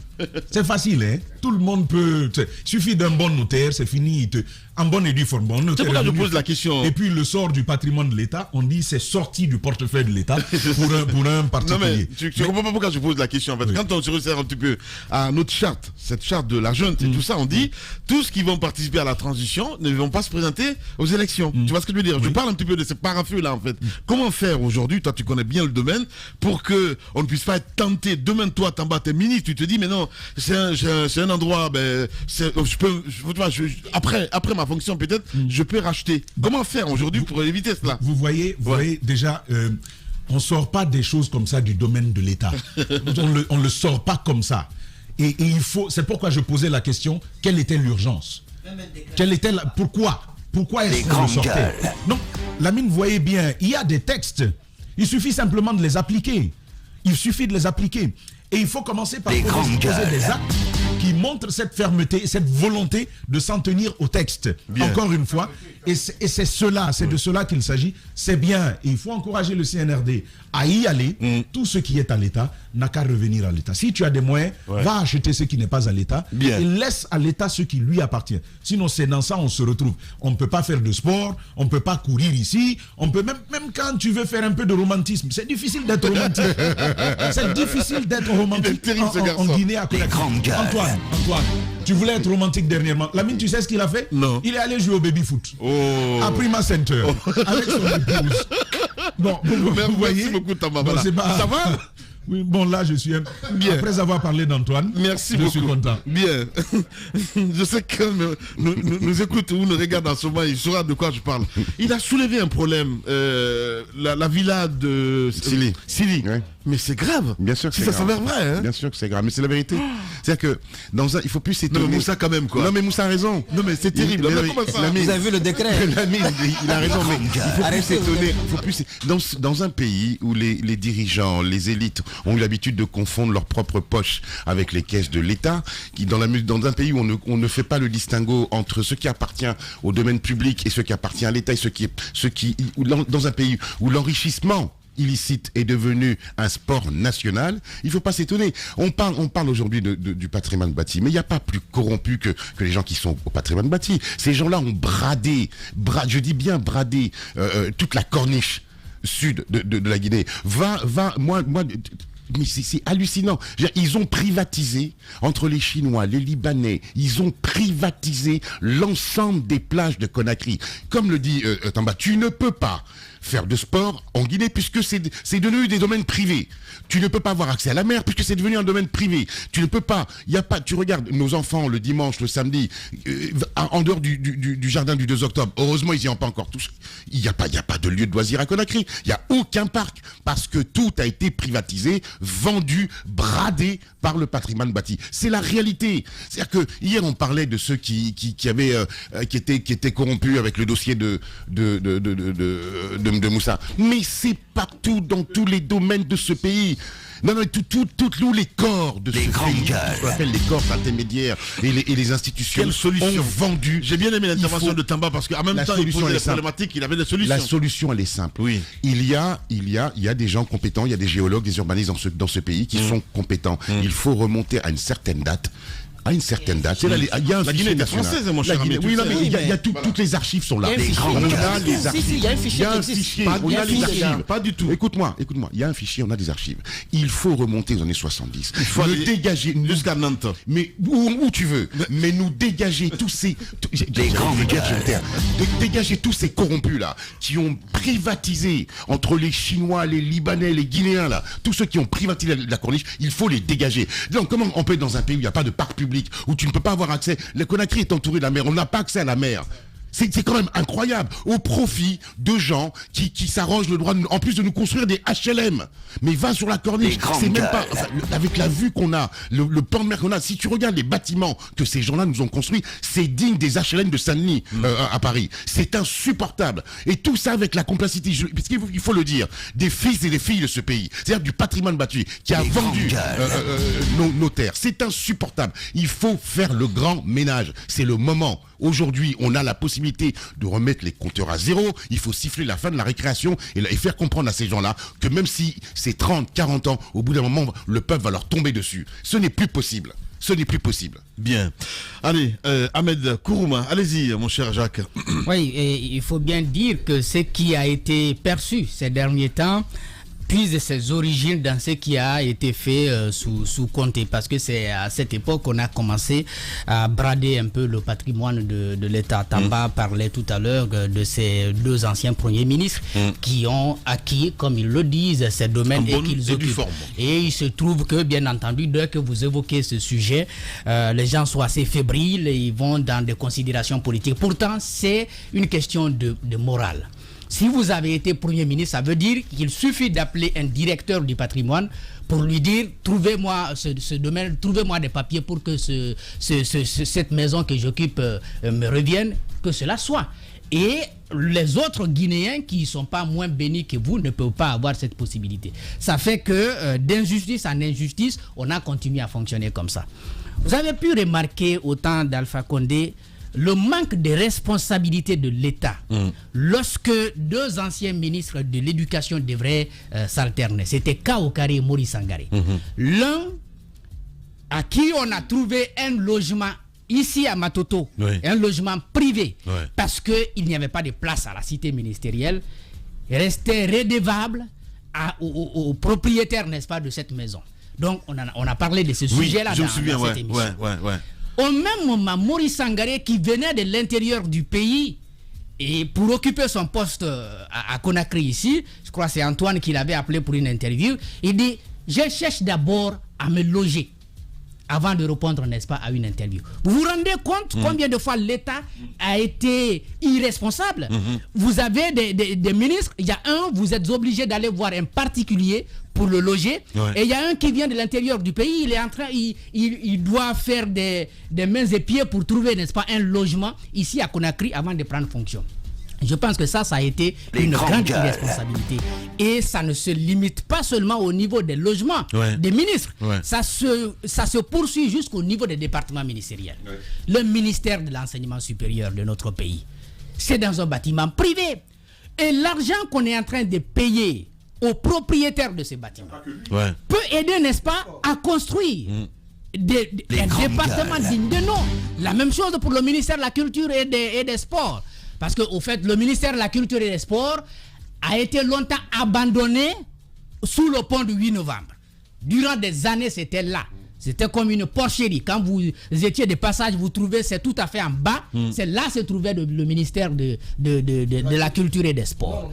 C'est facile, hein. Tout le monde peut. Il suffit d'un bon notaire, c'est fini. En bonne et due forme. Bon, c'est pourquoi je pose la question. Et puis le sort du patrimoine de l'État, on dit c'est sorti du portefeuille de l'État pour un particulier. Non mais tu comprends pas pourquoi je pose la question en fait. Oui. Quand on se resserre un petit peu à notre charte, cette charte de la junte et tout ça, on dit tous qui vont participer à la transition ne vont pas se présenter aux élections. Tu vois ce que je veux dire? Je parle un petit peu de ces parafeux là en fait. Comment faire aujourd'hui, toi tu connais bien le domaine, pour que on ne puisse pas être tenté demain, toi t'en bats tes ministres, tu te dis mais non, c'est un endroit, après ma fonction peut-être, je peux racheter. Comment faire aujourd'hui pour éviter cela? Vous voyez déjà, on ne sort pas des choses comme ça du domaine de l'État. on ne le sort pas comme ça. Et c'est pourquoi je posais la question, quelle était l'urgence? Pourquoi est-ce qu'on le sortait? Donc, la mine, vous voyez bien, il y a des textes Il suffit simplement de les appliquer. Il suffit de les appliquer. Et il faut commencer par poser des actes qui montrent cette fermeté, cette volonté de s'en tenir au texte. Bien. Encore une fois. Et c'est cela, c'est de cela qu'il s'agit. C'est bien. Et il faut encourager le CNRD à y aller. Tout ce qui est à l'État n'a qu'à revenir à l'État. Si tu as des moyens, va acheter ce qui n'est pas à l'État et laisse à l'État ce qui lui appartient. Sinon, c'est dans ça on se retrouve. On ne peut pas faire de sport, on ne peut pas courir ici, on peut même quand tu veux faire un peu de romantisme, c'est difficile d'être romantique. C'est difficile d'être romantique en Guinée à côté. Antoine, tu voulais être romantique dernièrement. Lamine, tu sais ce qu'il a fait? Non. Il est allé jouer au baby-foot. À Prima Center. Avec son épouse. Bon, vous voyez. Merci beaucoup, Tamba. Bon, ça va? Oui, bon, là, je suis bien. Après avoir parlé d'Antoine, merci beaucoup. Je suis content. Bien. Je sais que nous écoute ou nous regarde en ce moment, il saura de quoi je parle. Il a soulevé un problème. La villa de Sili. Oui. Mais c'est grave. Bien sûr que c'est grave. Ça s'avère vrai. Hein? Bien sûr que c'est grave. Mais c'est la vérité. C'est-à-dire que il faut plus s'étonner. Non, mais Moussa quand même, quoi. Non, mais Moussa a raison. Non, mais c'est terrible. Vous avez vu le décret? Il a raison, mais il faut plus s'étonner. Dans un pays où les dirigeants, les élites ont eu l'habitude de confondre leurs propres poches avec les caisses de l'État, dans un pays où on ne fait pas le distinguo entre ce qui appartient au domaine public et ce qui appartient à l'État, et dans un pays où l'enrichissement illicite est devenu un sport national, il ne faut pas s'étonner. On parle aujourd'hui du patrimoine bâti, mais il n'y a pas plus corrompu que les gens qui sont au patrimoine bâti. Ces gens-là ont bradé, je dis bien bradé, toute la corniche sud de la Guinée. Moi, mais c'est hallucinant. Ils ont privatisé, entre les Chinois, les Libanais, ils ont privatisé l'ensemble des plages de Conakry. Comme le dit Tamba, tu ne peux pas faire de sport en Guinée puisque c'est devenu des domaines privés. Tu ne peux pas avoir accès à la mer puisque c'est devenu un domaine privé. Tu ne peux pas, tu regardes nos enfants le dimanche, le samedi, en dehors du jardin du 2 octobre. Heureusement, ils n'y ont pas encore tous. Il n'y a pas de lieu de loisirs à Conakry. Il n'y a aucun parc parce que tout a été privatisé, vendu, bradé par le patrimoine bâti. C'est la réalité. C'est-à-dire que hier on parlait de ceux qui étaient corrompus avec le dossier de Moussa. Mais c'est partout dans tous les domaines de ce pays. Non, tous les corps de ce pays, ce qu'on appelle les corps intermédiaires et les institutions ont vendu. J'ai bien aimé l'intervention de Tamba parce qu'en même temps, il posait les problématiques, il avait des solutions. La solution, elle est simple. Oui. Il y a des gens compétents, il y a des géologues, des urbanistes dans ce pays qui sont compétents. Il faut remonter à une certaine date. Il y a un la Guinée est française, mon cher ami. Oui, mais il y a toutes les archives sont là. Il y a un fichier. On a les archives. Pas du tout. Écoute-moi. Il y a un fichier, on a des archives. Il faut remonter aux années 70. Il faut dégager jusqu'à Nantes. Mais où tu veux. Mais nous dégager tous ces dégager tous ces corrompus là qui ont privatisé entre les Chinois, les Libanais, les Guinéens là, tous ceux qui ont privatisé la corniche, il faut les dégager. Donc comment on peut être dans un pays où il n'y a pas de parc public, où tu ne peux pas avoir accès. Le Conakry est entouré de la mer, on n'a pas accès à la mer. C'est quand même incroyable, au profit de gens qui s'arrogent le droit, en plus de nous construire des HLM. Mais va sur la corniche, c'est même pas, avec la vue qu'on a, le plan de mer qu'on a, si tu regardes les bâtiments que ces gens-là nous ont construits, c'est digne des HLM de Saint-Denis à Paris. C'est insupportable. Et tout ça avec la complicité, parce qu'il faut le dire, des fils et des filles de ce pays, c'est-à-dire du patrimoine bâti qui a vendu nos terres. C'est insupportable. Il faut faire le grand ménage. C'est le moment. Aujourd'hui, on a la possibilité de remettre les compteurs à zéro. Il faut siffler la fin de la récréation et faire comprendre à ces gens-là que même si c'est 30, 40 ans, au bout d'un moment, le peuple va leur tomber dessus. Ce n'est plus possible. Ce n'est plus possible. Bien. Allez, Ahmed Kourouma, allez-y, mon cher Jacques. Oui, et il faut bien dire que ce qui a été perçu ces derniers temps puise ses origines dans ce qui a été fait sous Conté, parce que c'est à cette époque qu'on a commencé à brader un peu le patrimoine de l'État. Tamba parlait tout à l'heure de ces deux anciens premiers ministres qui ont acquis, comme ils le disent, ces domaines et qu'ils occupent. Et il se trouve que, bien entendu, dès que vous évoquez ce sujet, les gens sont assez fébriles et ils vont dans des considérations politiques. Pourtant, c'est une question de morale. Si vous avez été Premier ministre, ça veut dire qu'il suffit d'appeler un directeur du patrimoine pour lui dire « Trouvez-moi ce domaine, trouvez-moi des papiers pour que cette maison que j'occupe me revienne, que cela soit ». Et les autres Guinéens qui ne sont pas moins bénis que vous ne peuvent pas avoir cette possibilité. Ça fait que d'injustice en injustice, on a continué à fonctionner comme ça. Vous avez pu remarquer au temps d'Alpha Condé le manque de responsabilité de l'État lorsque deux anciens ministres de l'éducation devraient s'alterner. C'était Kaokare et Maurice Sangaré. L'un à qui on a trouvé un logement ici à Matoto, un logement privé, parce qu'il n'y avait pas de place à la cité ministérielle, restait redevable au propriétaire, n'est-ce pas, de cette maison. Donc on a parlé de ce sujet-là dans cette émission. Au même moment, Maurice Sangaré, qui venait de l'intérieur du pays, et pour occuper son poste à Conakry ici, je crois que c'est Antoine qui l'avait appelé pour une interview, il dit « Je cherche d'abord à me loger » avant de répondre, n'est-ce pas, à une interview. Vous vous rendez compte combien de fois l'État a été irresponsable? Vous avez des ministres, il y a un, vous êtes obligé d'aller voir un particulier pour le loger, et il y a un qui vient de l'intérieur du pays, il est en train, il doit faire des mains et pieds pour trouver, n'est-ce pas, un logement ici à Conakry avant de prendre fonction. Je pense que ça a été une grande irresponsabilité. Et ça ne se limite pas seulement au niveau des logements des ministres. Ça se poursuit jusqu'au niveau des départements ministériels. Le ministère de l'enseignement supérieur de notre pays, c'est dans un bâtiment privé. Et l'argent qu'on est en train de payer aux propriétaires de ces bâtiments peut aider, n'est-ce pas, à construire des départements dignes de nom. La même chose pour le ministère de la Culture et des Sports. Parce qu'au fait, le ministère de la Culture et des Sports a été longtemps abandonné sous le pont du 8 novembre. Durant des années, c'était là. C'était comme une porcherie. Quand vous étiez de passage, vous trouvez, c'est tout à fait en bas. C'est là se trouvait le ministère de la Culture et des Sports.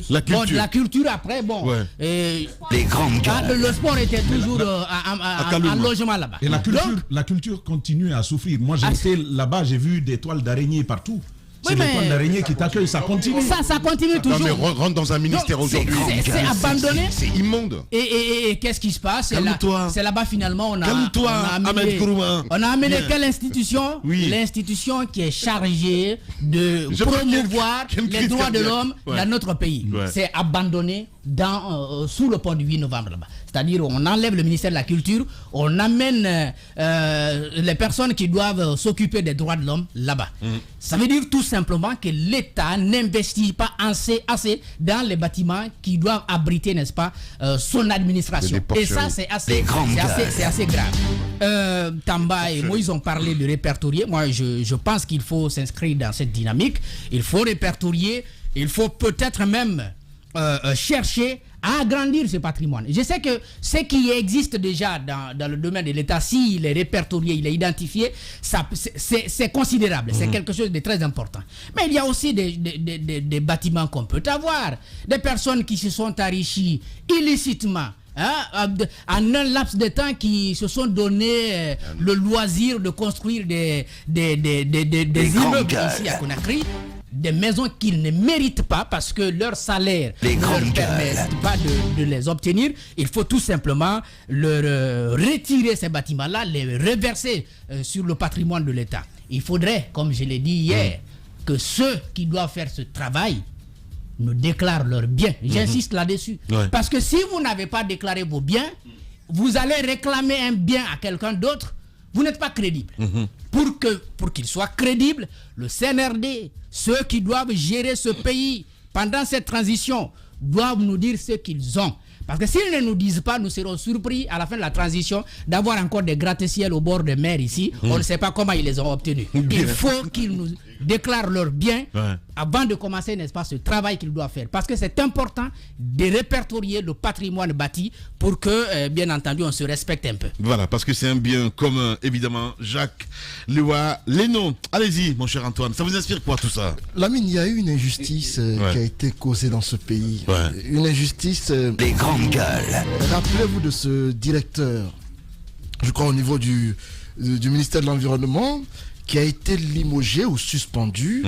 La culture après, bon. Les grandes gueules. Le sport était toujours en logement là-bas. Et la culture continue à souffrir. Moi, j'étais là-bas, j'ai vu des toiles d'araignée partout. C'est les toiles d'araignée qui t'accueillent, ça continue. Ça continue toujours. Non, mais rentre dans un ministère aujourd'hui. C'est abandonné. C'est immonde. Et qu'est-ce qui se passe? C'est là-bas finalement, on a amené quelle institution? L'institution qui est chargée de promouvoir les droits de l'homme dans notre pays. C'est abandonné sous le pont du 8 novembre là-bas. C'est-à-dire on enlève le ministère de la Culture, on amène les personnes qui doivent s'occuper des droits de l'homme là-bas. Ça veut dire tout simplement que l'État n'investit pas assez dans les bâtiments qui doivent abriter, n'est-ce pas, son administration. Et ça, c'est assez grave. Tamba et Moïse ont parlé de répertorier. Moi, je pense qu'il faut s'inscrire dans cette dynamique. Il faut répertorier. Il faut peut-être même chercher à agrandir ce patrimoine. Je sais que ce qui existe déjà dans le domaine de l'État, s'il est répertorié, il est identifié, c'est considérable, c'est quelque chose de très important. Mais il y a aussi des bâtiments qu'on peut avoir, des personnes qui se sont enrichies illicitement, en un laps de temps, qui se sont donné le loisir de construire des immeubles ici à Conakry, des maisons qu'ils ne méritent pas parce que leur salaire ne leur permet pas de les obtenir. Il faut tout simplement leur retirer ces bâtiments-là, les reverser sur le patrimoine de l'État. Il faudrait, comme je l'ai dit hier, que ceux qui doivent faire ce travail nous déclarent leurs biens. J'insiste là-dessus. Parce que si vous n'avez pas déclaré vos biens, vous allez réclamer un bien à quelqu'un d'autre, vous n'êtes pas crédible. Pour qu'il soit crédible, le CNRD, ceux qui doivent gérer ce pays pendant cette transition, doivent nous dire ce qu'ils ont. Parce que s'ils ne nous disent pas, nous serons surpris à la fin de la transition d'avoir encore des gratte-ciel au bord de mer ici. On ne sait pas comment ils les ont obtenus. Il faut qu'ils nous déclarent leurs biens avant de commencer, n'est-ce pas, ce travail qu'ils doivent faire. Parce que c'est important de répertorier le patrimoine bâti pour que, bien entendu, on se respecte un peu. Voilà, parce que c'est un bien commun, évidemment. Jacques, Léwa, Léno. Allez-y, mon cher Antoine. Ça vous inspire quoi tout ça? Lamine, il y a eu une injustice qui a été causée dans ce pays. Une injustice... Les grandes gueules. Rappelez-vous de ce directeur, je crois au niveau du ministère de l'Environnement, qui a été limogé ou suspendu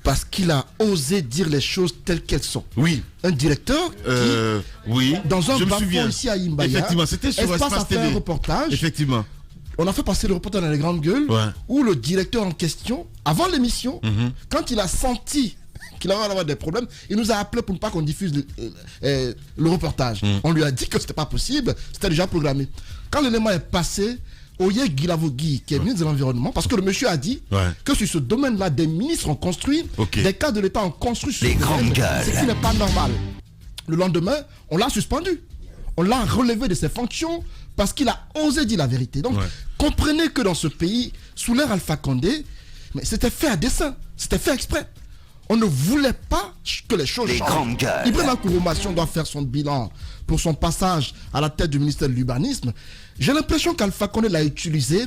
parce qu'il a osé dire les choses telles qu'elles sont. Oui. Un directeur qui, dans un bas-fond ici à Imbaya, effectivement, c'était sur Espace TV. Un reportage. Effectivement. On a fait passer le reportage dans les grandes gueules où le directeur en question, avant l'émission, quand il a senti qu'il allait avoir des problèmes. Il nous a appelé pour ne pas qu'on diffuse le reportage. On lui a dit que c'était pas possible, c'était déjà programmé. Quand l'élément est passé, Oye Guilavogui, qui est ministre de l'Environnement, parce que le monsieur a dit que sur ce domaine-là, des ministres ont construit, des cadres de l'État ont construit sur les grandes gueules. Ce qui n'est pas normal. Le lendemain, on l'a suspendu. On l'a relevé de ses fonctions parce qu'il a osé dire la vérité. Donc, comprenez que dans ce pays, sous l'ère Alpha Condé, mais c'était fait à dessein, c'était fait exprès. On ne voulait pas que les choses changent. Ibrahima Kouroumassion doit faire son bilan pour son passage à la tête du ministère de l'Urbanisme. J'ai l'impression qu'Alpha Condé l'a utilisé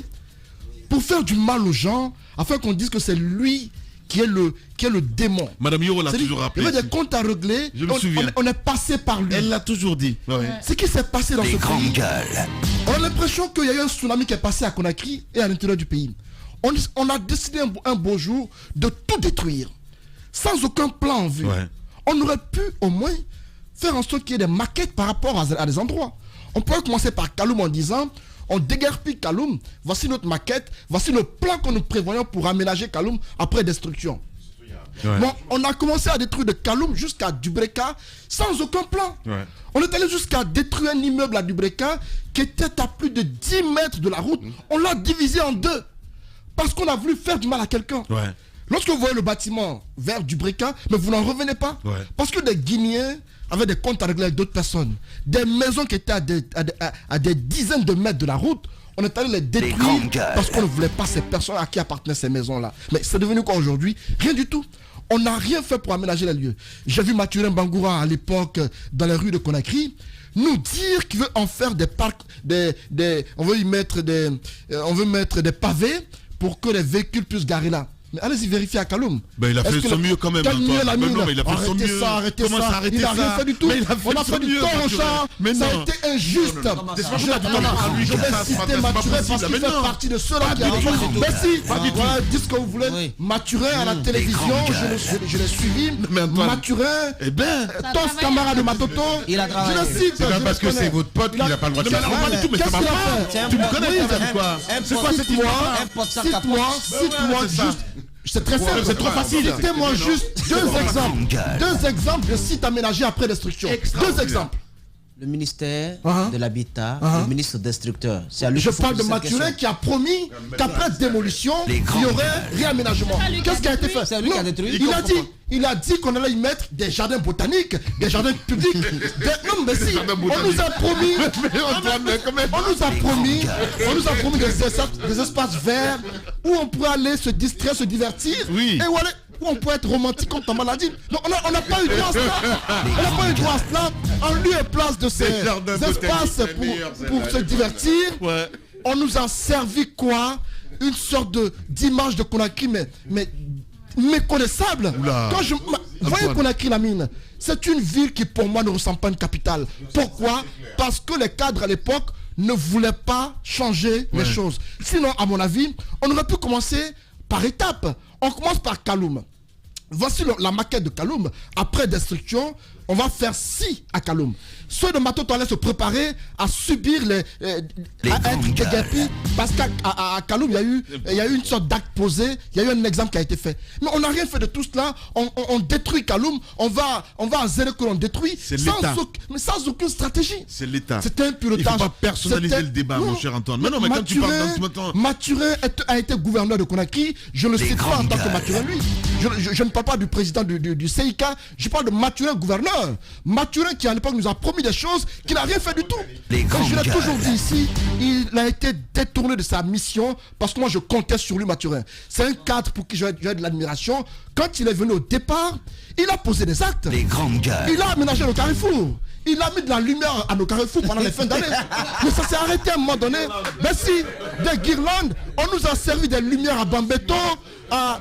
pour faire du mal aux gens, afin qu'on dise que c'est lui qui est le démon. Madame Yoro l'a toujours rappelé. Il y a des comptes à régler. Je me souviens. On est passé par lui. Elle l'a toujours dit. Ce qui s'est passé dans ce pays. On a l'impression qu'il y a eu un tsunami qui est passé à Conakry et à l'intérieur du pays. On a décidé un beau jour de tout détruire, sans aucun plan en vue. On aurait pu au moins faire en sorte qu'il y ait des maquettes par rapport à des endroits. On pourrait commencer par Kaloum en disant, on déguerpit Kaloum, voici notre maquette, voici le plan que nous prévoyons pour aménager Kaloum après destruction. Bon, on a commencé à détruire de Kaloum jusqu'à Dubreka sans aucun plan. On est allé jusqu'à détruire un immeuble à Dubreka qui était à plus de 10 mètres de la route. On l'a divisé en deux parce qu'on a voulu faire du mal à quelqu'un. Lorsque vous voyez le bâtiment vers Dubreka, mais vous n'en revenez pas. Parce que des Guinéens avaient des comptes à régler avec d'autres personnes. Des maisons qui étaient à des dizaines de mètres de la route, on est allé les détruire parce qu'on ne voulait pas ces personnes à qui appartenaient ces maisons-là. Mais c'est devenu quoi aujourd'hui? Rien du tout. On n'a rien fait pour aménager les lieux. J'ai vu Mathurin Bangoura à l'époque dans les rues de Conakry nous dire qu'il veut en faire des parcs, on veut y mettre on veut mettre des pavés pour que les véhicules puissent garer là. Mais allez-y vérifier à Kaloum. Ben, il a fait son mieux quand même. Il a fait son mieux. Arrêtez ça. Il n'a rien fait du tout. On a fait du tort au chat. Ça a été injuste. Je vais citer Mathurin parce qu'il fait partie de ceux-là qui ont... Mais si, voilà, dites ce que vous voulez. Mathurin à la télévision, je l'ai suivi. Mathurin, Toff, camarade de Matoto, je le cite. C'est pas parce que c'est votre pote qu'il n'a pas le droit de faire ça. Qu'est-ce qu'il a fait? Tu me connais, c'est quoi? C'est quoi cette histoire? Cite-moi juste. C'est très simple, c'est trop facile. Citez-moi juste deux exemples de sites aménagés après destruction. Deux exemples. Le ministère de l'Habitat, le ministre destructeur. Je parle de Mathurin qui a promis qu'après démolition, il y aurait réaménagement. Qu'est-ce qui a été fait? C'est lui qui a détruit. Il a dit qu'on allait y mettre des jardins botaniques, des jardins publics. Non, mais si, on nous a promis, des espaces verts où on pourrait aller se distraire, se divertir. Et voilà, où on peut être romantique comme ta maladie. Donc on n'a pas eu droit à cela. On n'a pas eu droit à cela. En lieu et place de ces espaces pour se divertir, on nous a servi quoi? Une sorte d'image de Conakry, mais méconnaissable. Voyez Conakry, la mine. C'est une ville qui pour moi ne ressemble pas à une capitale. Pourquoi? Parce que les cadres à l'époque ne voulaient pas changer les choses. Sinon, à mon avis, on aurait pu commencer par étapes. On commence par Kaloum. Voici la maquette de Kaloum. Après destruction, on va faire ci à Kaloum. Ceux de Matoto allaient se préparer à subir à être déguerpis, parce qu'à Kaloum, il y a eu une sorte d'acte posé, il y a eu un exemple qui a été fait. Mais on n'a rien fait de tout cela. On détruit Kaloum, on va à zéro que l'on détruit, sans aucune stratégie. C'est l'État. C'était un pilotage. Il ne faut pas personnaliser le débat, mon cher Antoine. Mais non, mais quand tu parles Mathurin a été gouverneur de Conakry. Je ne le cite pas en tant que Mathurin, lui. Je ne parle pas du président du CIK, je parle de Mathurin, gouverneur. Mathurin qui à l'époque nous a promis des choses qu'il n'a rien fait du tout. Comme je l'ai toujours dit ici, il a été détourné de sa mission parce que moi je comptais sur lui, Mathurin. C'est un cadre pour qui j'ai de l'admiration. Quand il est venu au départ, il a posé des actes. Il a aménagé le carrefour. Il a mis de la lumière à nos carrefours pendant les fins d'année. Mais ça s'est arrêté à un moment donné. Mais si, des guirlandes, on nous a servi des lumières à Bambéton, à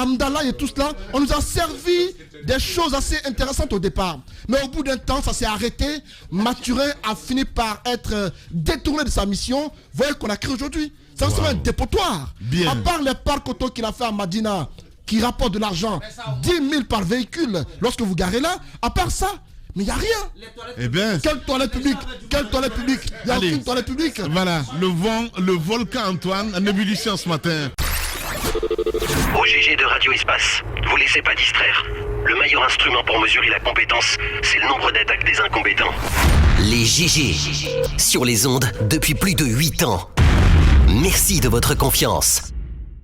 Amdala et tout cela. On nous a servi des choses assez intéressantes au départ. Mais au bout d'un temps, ça s'est arrêté. Mathurin a fini par être détourné de sa mission. Vous voyez qu'on a créé aujourd'hui. Ça serait un dépotoir. À part les parcs auto qu'il a fait à Madina, qui rapportent de l'argent, 10 000 par véhicule lorsque vous garez là, à part ça, mais il n'y a rien. Eh bien, quelle toilette publique? Il n'y a aucune toilette publique. Voilà, le volcan Antoine en ébullition ce matin. Au GG de Radio Espace, vous laissez pas distraire. Le meilleur instrument pour mesurer la compétence, c'est le nombre d'attaques des incompétents. Les GG, sur les ondes depuis plus de 8 ans. Merci de votre confiance.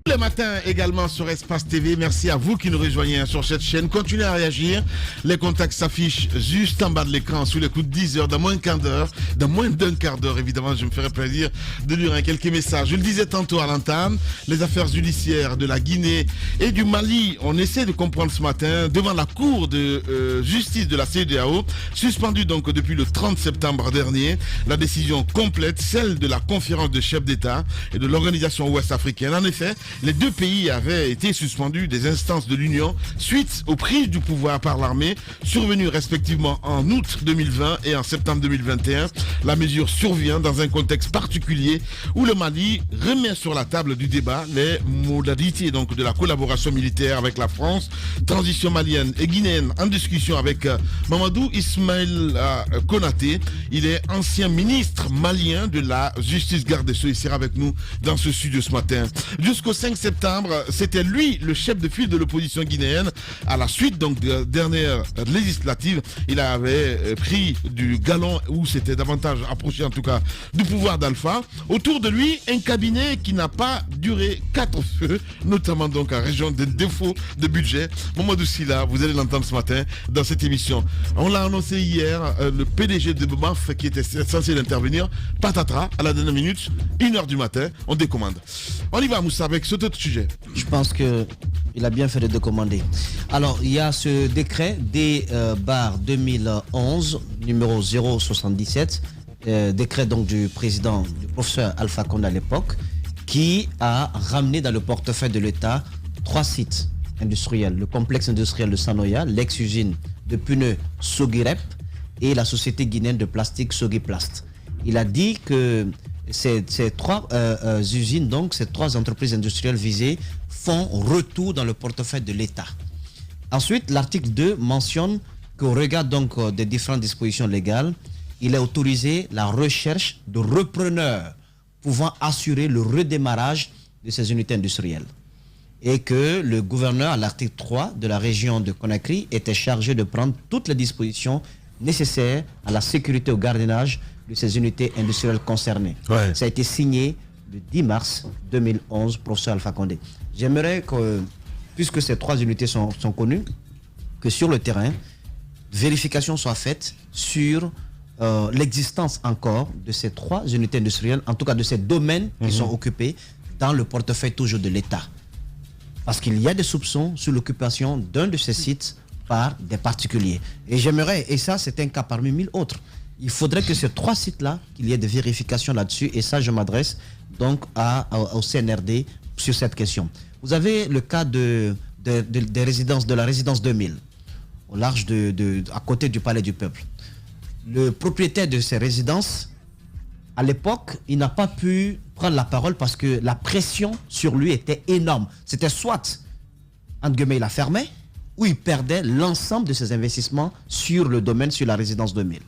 Le matin également sur Espace TV, merci à vous qui nous rejoignez sur cette chaîne. Continuez à réagir. Les contacts s'affichent juste en bas de l'écran sous les coups de 10 heures, dans moins d'un quart d'heure. Évidemment, je me ferai plaisir de lire quelques messages. Je le disais tantôt à l'entame, les affaires judiciaires de la Guinée et du Mali, on essaie de comprendre ce matin devant la Cour de justice de la CEDEAO, suspendue donc depuis le 30 septembre dernier. La décision complète, celle de la conférence de chefs d'État et de l'organisation ouest-africaine. En effet, les deux pays avaient été suspendus des instances de l'Union suite aux prises du pouvoir par l'armée survenues respectivement en août 2020 et en septembre 2021. La mesure survient dans un contexte particulier où le Mali remet sur la table du débat les modalités donc de la collaboration militaire avec la France. Transition malienne et guinéenne en discussion avec Mamadou Ismaël Konaté. Il est ancien ministre malien de la justice, garde des Sceaux. Il sera avec nous dans ce studio ce matin. Jusqu'au 5 septembre, c'était lui le chef de file de l'opposition guinéenne. À la suite donc de la dernière législative, il avait pris du galon, ou c'était davantage approché en tout cas du pouvoir d'Alpha. Autour de lui, un cabinet qui n'a pas duré 4 feux, notamment donc en région de défaut de budget. Mamadou Sylla, vous allez l'entendre ce matin dans cette émission. On l'a annoncé hier, le PDG de BOMAF qui était censé intervenir, patatras, à la dernière minute, 1h du matin, on décommande. On y va, Moussa, avec ce autre sujet. Je pense qu'il a bien fait de décommander. Alors, il y a ce décret D/2011, numéro 077, décret donc du président, du professeur Alpha Condé à l'époque, qui a ramené dans le portefeuille de l'État 3 sites industriels. Le complexe industriel de Sanoya, l'ex-usine de pneus Sogirep et la société guinéenne de plastique Sogiplast. Il a dit que ces 3 usines, donc ces 3 entreprises industrielles visées, font retour dans le portefeuille de l'État. Ensuite, l'article 2 mentionne qu'au regard donc des différentes dispositions légales, il est autorisé la recherche de repreneurs pouvant assurer le redémarrage de ces unités industrielles. Et que le gouverneur, à l'article 3 de la région de Conakry, était chargé de prendre toutes les dispositions nécessaires à la sécurité et au gardiennage de ces unités industrielles concernées. Ouais. Ça a été signé le 10 mars 2011, professeur Alpha Condé. J'aimerais que, puisque ces 3 unités sont connues, que sur le terrain, vérification soit faite sur l'existence encore de ces 3 unités industrielles, en tout cas de ces domaines qui sont occupés dans le portefeuille toujours de l'État. Parce qu'il y a des soupçons sur l'occupation d'un de ces sites par des particuliers. Et j'aimerais, et ça c'est un cas parmi 1000 autres, il faudrait que ces 3 sites-là, qu'il y ait des vérifications là-dessus, et ça je m'adresse donc au CNRD sur cette question. Vous avez le cas de la résidence 2000, au large à côté du Palais du Peuple. Le propriétaire de ces résidences, à l'époque, il n'a pas pu prendre la parole parce que la pression sur lui était énorme. C'était soit, entre guillemets, il la fermait, ou il perdait l'ensemble de ses investissements sur le domaine, sur la résidence 2000.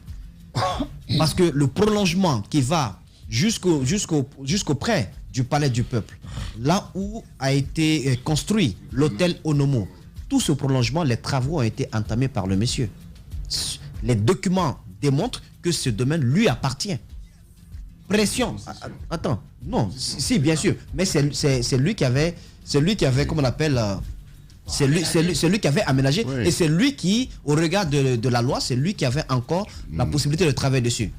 Parce que le prolongement qui va jusqu'au près du Palais du Peuple, là où a été construit l'hôtel Onomo, tout ce prolongement, les travaux ont été entamés par le monsieur. Les documents démontrent que ce domaine lui appartient. Pression. Attends, non, si bien sûr, mais c'est lui qui avait, comment on appelle, c'est lui qui avait aménagé, oui. Et c'est lui qui, au regard de la loi, c'est lui qui avait encore la possibilité de travailler dessus.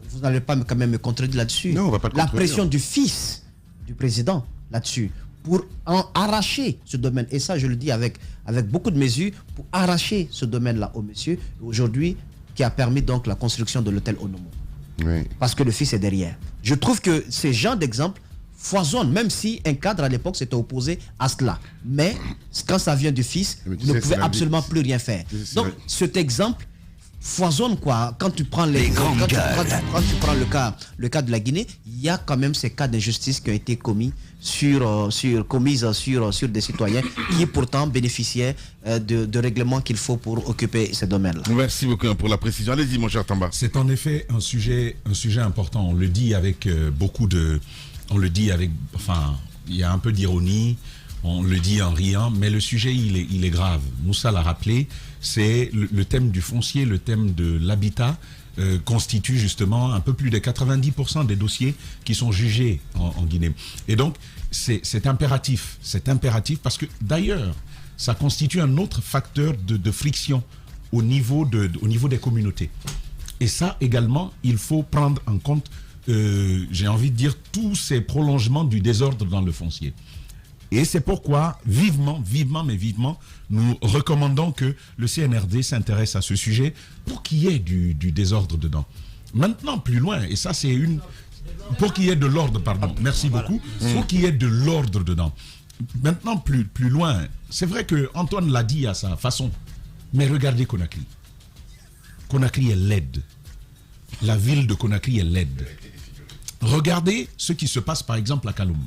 Vous n'allez pas quand même me contredire là-dessus. Non, on va pas la pression du fils du président là-dessus, pour en arracher ce domaine, et ça je le dis avec beaucoup de mesures, pour arracher ce domaine-là au monsieur, aujourd'hui, qui a permis donc la construction de l'hôtel Onomo. Oui. Parce que le fils est derrière. Je trouve que ces genres d'exemples foisonnent, même si un cadre à l'époque s'était opposé à cela. Mais quand ça vient du fils, vous ne pouvez absolument plus rien faire. Donc cet exemple foisonne quoi. Quand tu prends quand tu prends le cas de la Guinée, il y a quand même ces cas d'injustice qui ont été commis sur des citoyens qui pourtant bénéficiaient de règlements qu'il faut pour occuper ces domaines-là. Merci beaucoup pour la précision. Allez-y, mon cher Tamba. C'est en effet un sujet important. On le dit avec enfin, il y a un peu d'ironie. On le dit en riant, mais le sujet, il est grave. Moussa l'a rappelé, c'est le thème du foncier, le thème de l'habitat constitue justement un peu plus de 90% des dossiers qui sont jugés en Guinée. Et donc, c'est impératif parce que d'ailleurs, ça constitue un autre facteur de friction au niveau des communautés. Et ça également, il faut prendre en compte, j'ai envie de dire, tous ces prolongements du désordre dans le foncier. Et c'est pourquoi, vivement, nous recommandons que le CNRD s'intéresse à ce sujet pour qu'il y ait du désordre dedans. Maintenant, plus loin, et ça c'est pour qu'il y ait de l'ordre, pardon, merci beaucoup, pour qu'il y ait de l'ordre dedans. Maintenant, plus loin, c'est vrai que Antoine l'a dit à sa façon, mais regardez Conakry. Conakry est laide. La ville de Conakry est laide. Regardez ce qui se passe par exemple à Kaloum.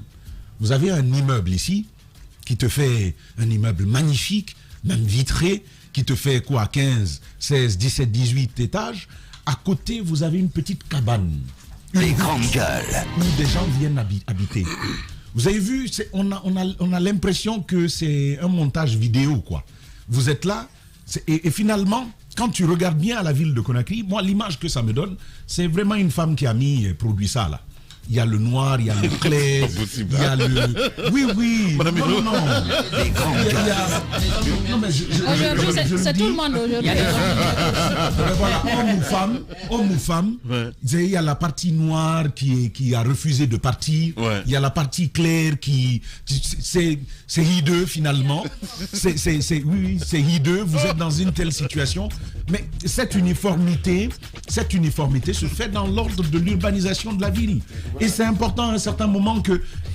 Vous avez un immeuble ici qui te fait un immeuble magnifique, même vitré, qui te fait quoi, 15, 16, 17, 18 étages. À côté, vous avez une petite cabane. Les grandes gueules. Où des gens viennent habiter. Vous avez vu, on a l'impression que c'est un montage vidéo, quoi. Vous êtes là, et finalement, quand tu regardes bien à la ville de Conakry, moi, l'image que ça me donne, c'est vraiment une femme qui a produit ça, là. Il y a le noir, il y a le clair, il y a le... Oui. Madame non. Les grandes gueules. Non, mais aujourd'hui, c'est tout le monde aujourd'hui. Voilà, homme ou femme, il y a la partie noire qui a refusé de partir, il y a la partie claire c'est hideux finalement, c'est hideux, vous êtes dans une telle situation, mais cette uniformité se fait dans l'ordre de l'urbanisation de la ville. Et c'est important à un certain moment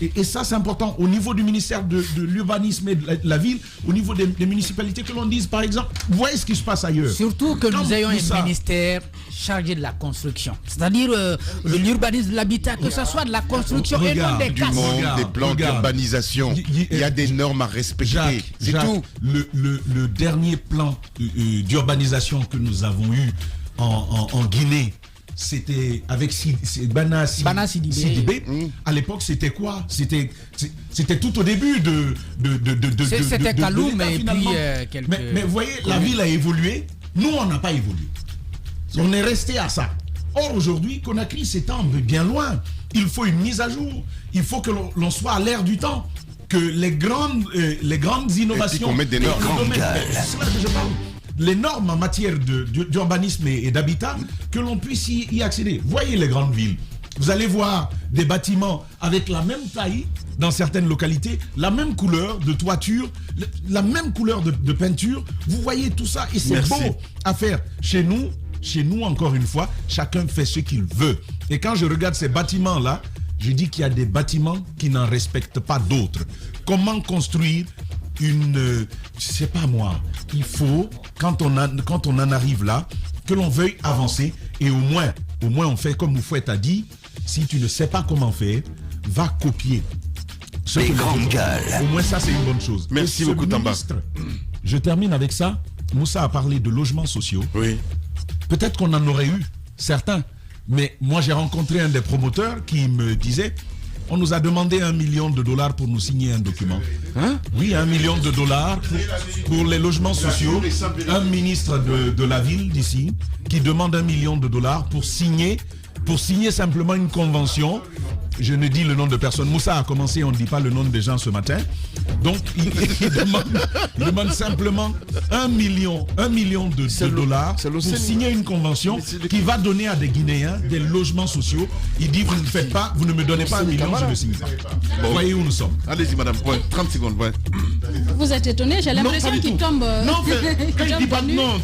et ça c'est important au niveau du ministère de l'urbanisme et de la ville, au niveau des municipalités, que l'on dise par exemple, vous voyez ce qui se passe ailleurs. Surtout que nous ayons un ministère chargé de la construction, c'est-à-dire de l'urbanisme, de l'habitat, que ce soit de la construction et non des casses. Des plans d'urbanisation, il y a des normes à respecter, c'est tout. Le dernier plan d'urbanisation que nous avons eu en Guinée, c'était avec Bana Sidibé. À l'époque, c'était quoi? C'était tout au début de c'était Kaloum et puis quelques... mais vous voyez, la ville a évolué. Nous, on n'a pas évolué. On est resté à ça. Or, aujourd'hui, Conakry s'étend bien loin. Il faut une mise à jour. Il faut que l'on soit à l'ère du temps. Que les grandes innovations... Et puis qu'on mette des normes. C'est là que je parle. Les normes en matière d'urbanisme et d'habitat, que l'on puisse y accéder. Voyez les grandes villes. Vous allez voir des bâtiments avec la même taille dans certaines localités, la même couleur de toiture, la même couleur de peinture. Vous voyez tout ça et c'est beau à faire. Chez nous, encore une fois, chacun fait ce qu'il veut. Et quand je regarde ces bâtiments-là, je dis qu'il y a des bâtiments qui n'en respectent pas d'autres. Comment construire je sais pas moi, il faut, quand on en arrive là, que l'on veuille avancer et au moins on fait comme Moufouette a dit, si tu ne sais pas comment faire, va copier. Les grandes gueules. Au moins ça c'est une bonne chose. Merci beaucoup Tamba. Je termine avec ça. Moussa a parlé de logements sociaux. Oui. Peut-être qu'on en aurait eu certains, mais moi j'ai rencontré un des promoteurs qui me disait, on nous a demandé $1 million pour nous signer un document. Hein? Oui, $1 million pour les logements sociaux. Un ministre de la ville d'ici qui demande $1 million pour signer simplement une convention. Je ne dis le nom de personne. Moussa a commencé, on ne dit pas le nom des gens ce matin. Donc, il demande simplement $1 million pour signer une convention qui va donner à des Guinéens des logements sociaux. Il dit, vous ne faites pas, vous ne me donnez pas $1 million, je ne signe pas. Bon. Voyez où nous sommes. Allez-y, madame. 30 secondes. Ouais. Vous êtes étonné, j'ai l'impression qu'il tombe. Non, quand il dit pas non,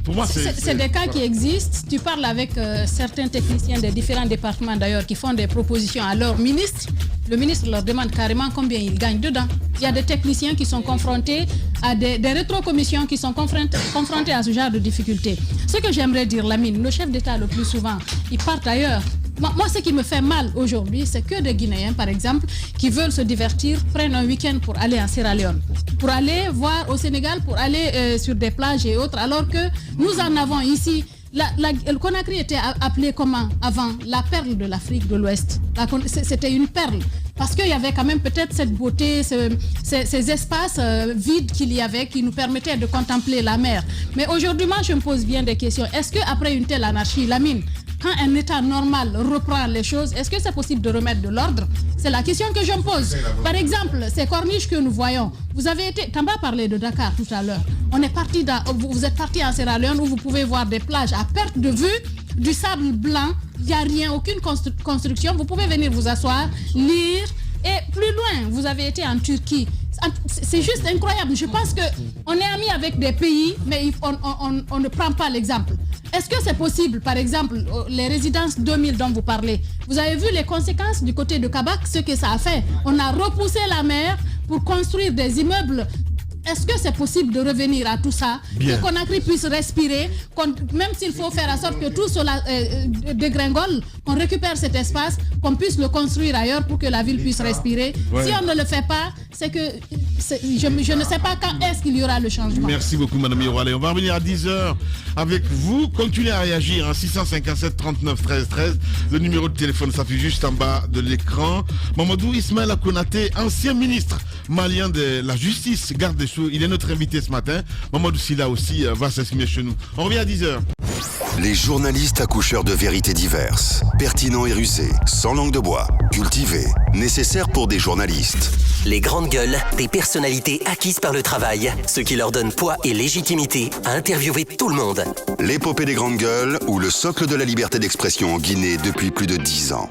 pour moi, c'est des cas qui existent. Tu parles avec certains techniciens des différents départements d'ailleurs qui font des propositions à leur ministre. Le ministre leur demande carrément combien ils gagnent dedans. Il y a des techniciens qui sont confrontés à des rétrocommissions qui sont confrontés à ce genre de difficultés. Ce que j'aimerais dire, Lamine, nos chefs d'État le plus souvent, ils partent ailleurs. Moi, ce qui me fait mal aujourd'hui, c'est que des Guinéens, par exemple, qui veulent se divertir, prennent un week-end pour aller à Sierra Leone, pour aller voir au Sénégal, pour aller sur des plages et autres, alors que nous en avons ici. Le Conakry était appelé comment avant? La perle de l'Afrique de l'Ouest. C'était une perle. parce qu'il y avait quand même peut-être cette beauté, ces espaces vides qu'il y avait qui nous permettaient de contempler la mer. Mais aujourd'hui, moi, je me pose bien des questions. Est-ce qu'après une telle anarchie, Lamine, quand un État normal reprend les choses, est-ce que c'est possible de remettre de l'ordre? C'est la question que je me pose. Par exemple, ces corniches que nous voyons, vous avez été, Tamba parlait de Dakar tout à l'heure. Vous êtes parti à Sierra Leone où vous pouvez voir des plages à perte de vue, du sable blanc, il n'y a rien, aucune construction. Vous pouvez venir vous asseoir, lire. Et plus loin, vous avez été en Turquie. C'est juste incroyable. Je pense qu'on est amis avec des pays, mais on ne prend pas l'exemple. Est-ce que c'est possible, par exemple, les résidences 2000 dont vous parlez, vous avez vu les conséquences du côté de Kabak, ce que ça a fait. On a repoussé la mer pour construire des immeubles. Est-ce que c'est possible de revenir à tout ça, que Conakry puisse respirer, même s'il faut faire en sorte que tout cela dégringole, qu'on récupère cet espace, qu'on puisse le construire ailleurs pour que la ville puisse respirer. Si on ne le fait pas, c'est que je ne sais pas quand est-ce qu'il y aura le changement. Merci beaucoup, Madame Iroualé. On va revenir à 10h avec vous. Continuez à réagir à 657 39 13 13. Le numéro de téléphone s'affiche juste en bas de l'écran. Mamadou Ismaïla Konaté, ancien ministre malien de la justice, garde des Sceaux, il est notre invité ce matin. Mamadou Silla aussi va s'exprimer chez nous. On revient à 10h. Les journalistes accoucheurs de vérités diverses, pertinents et rusés, sans langue de bois, cultivés, nécessaires pour des journalistes. Les grandes gueules, des personnalités acquises par le travail, ce qui leur donne poids et légitimité à interviewer tout le monde. L'épopée des grandes gueules ou le socle de la liberté d'expression en Guinée depuis plus de 10 ans.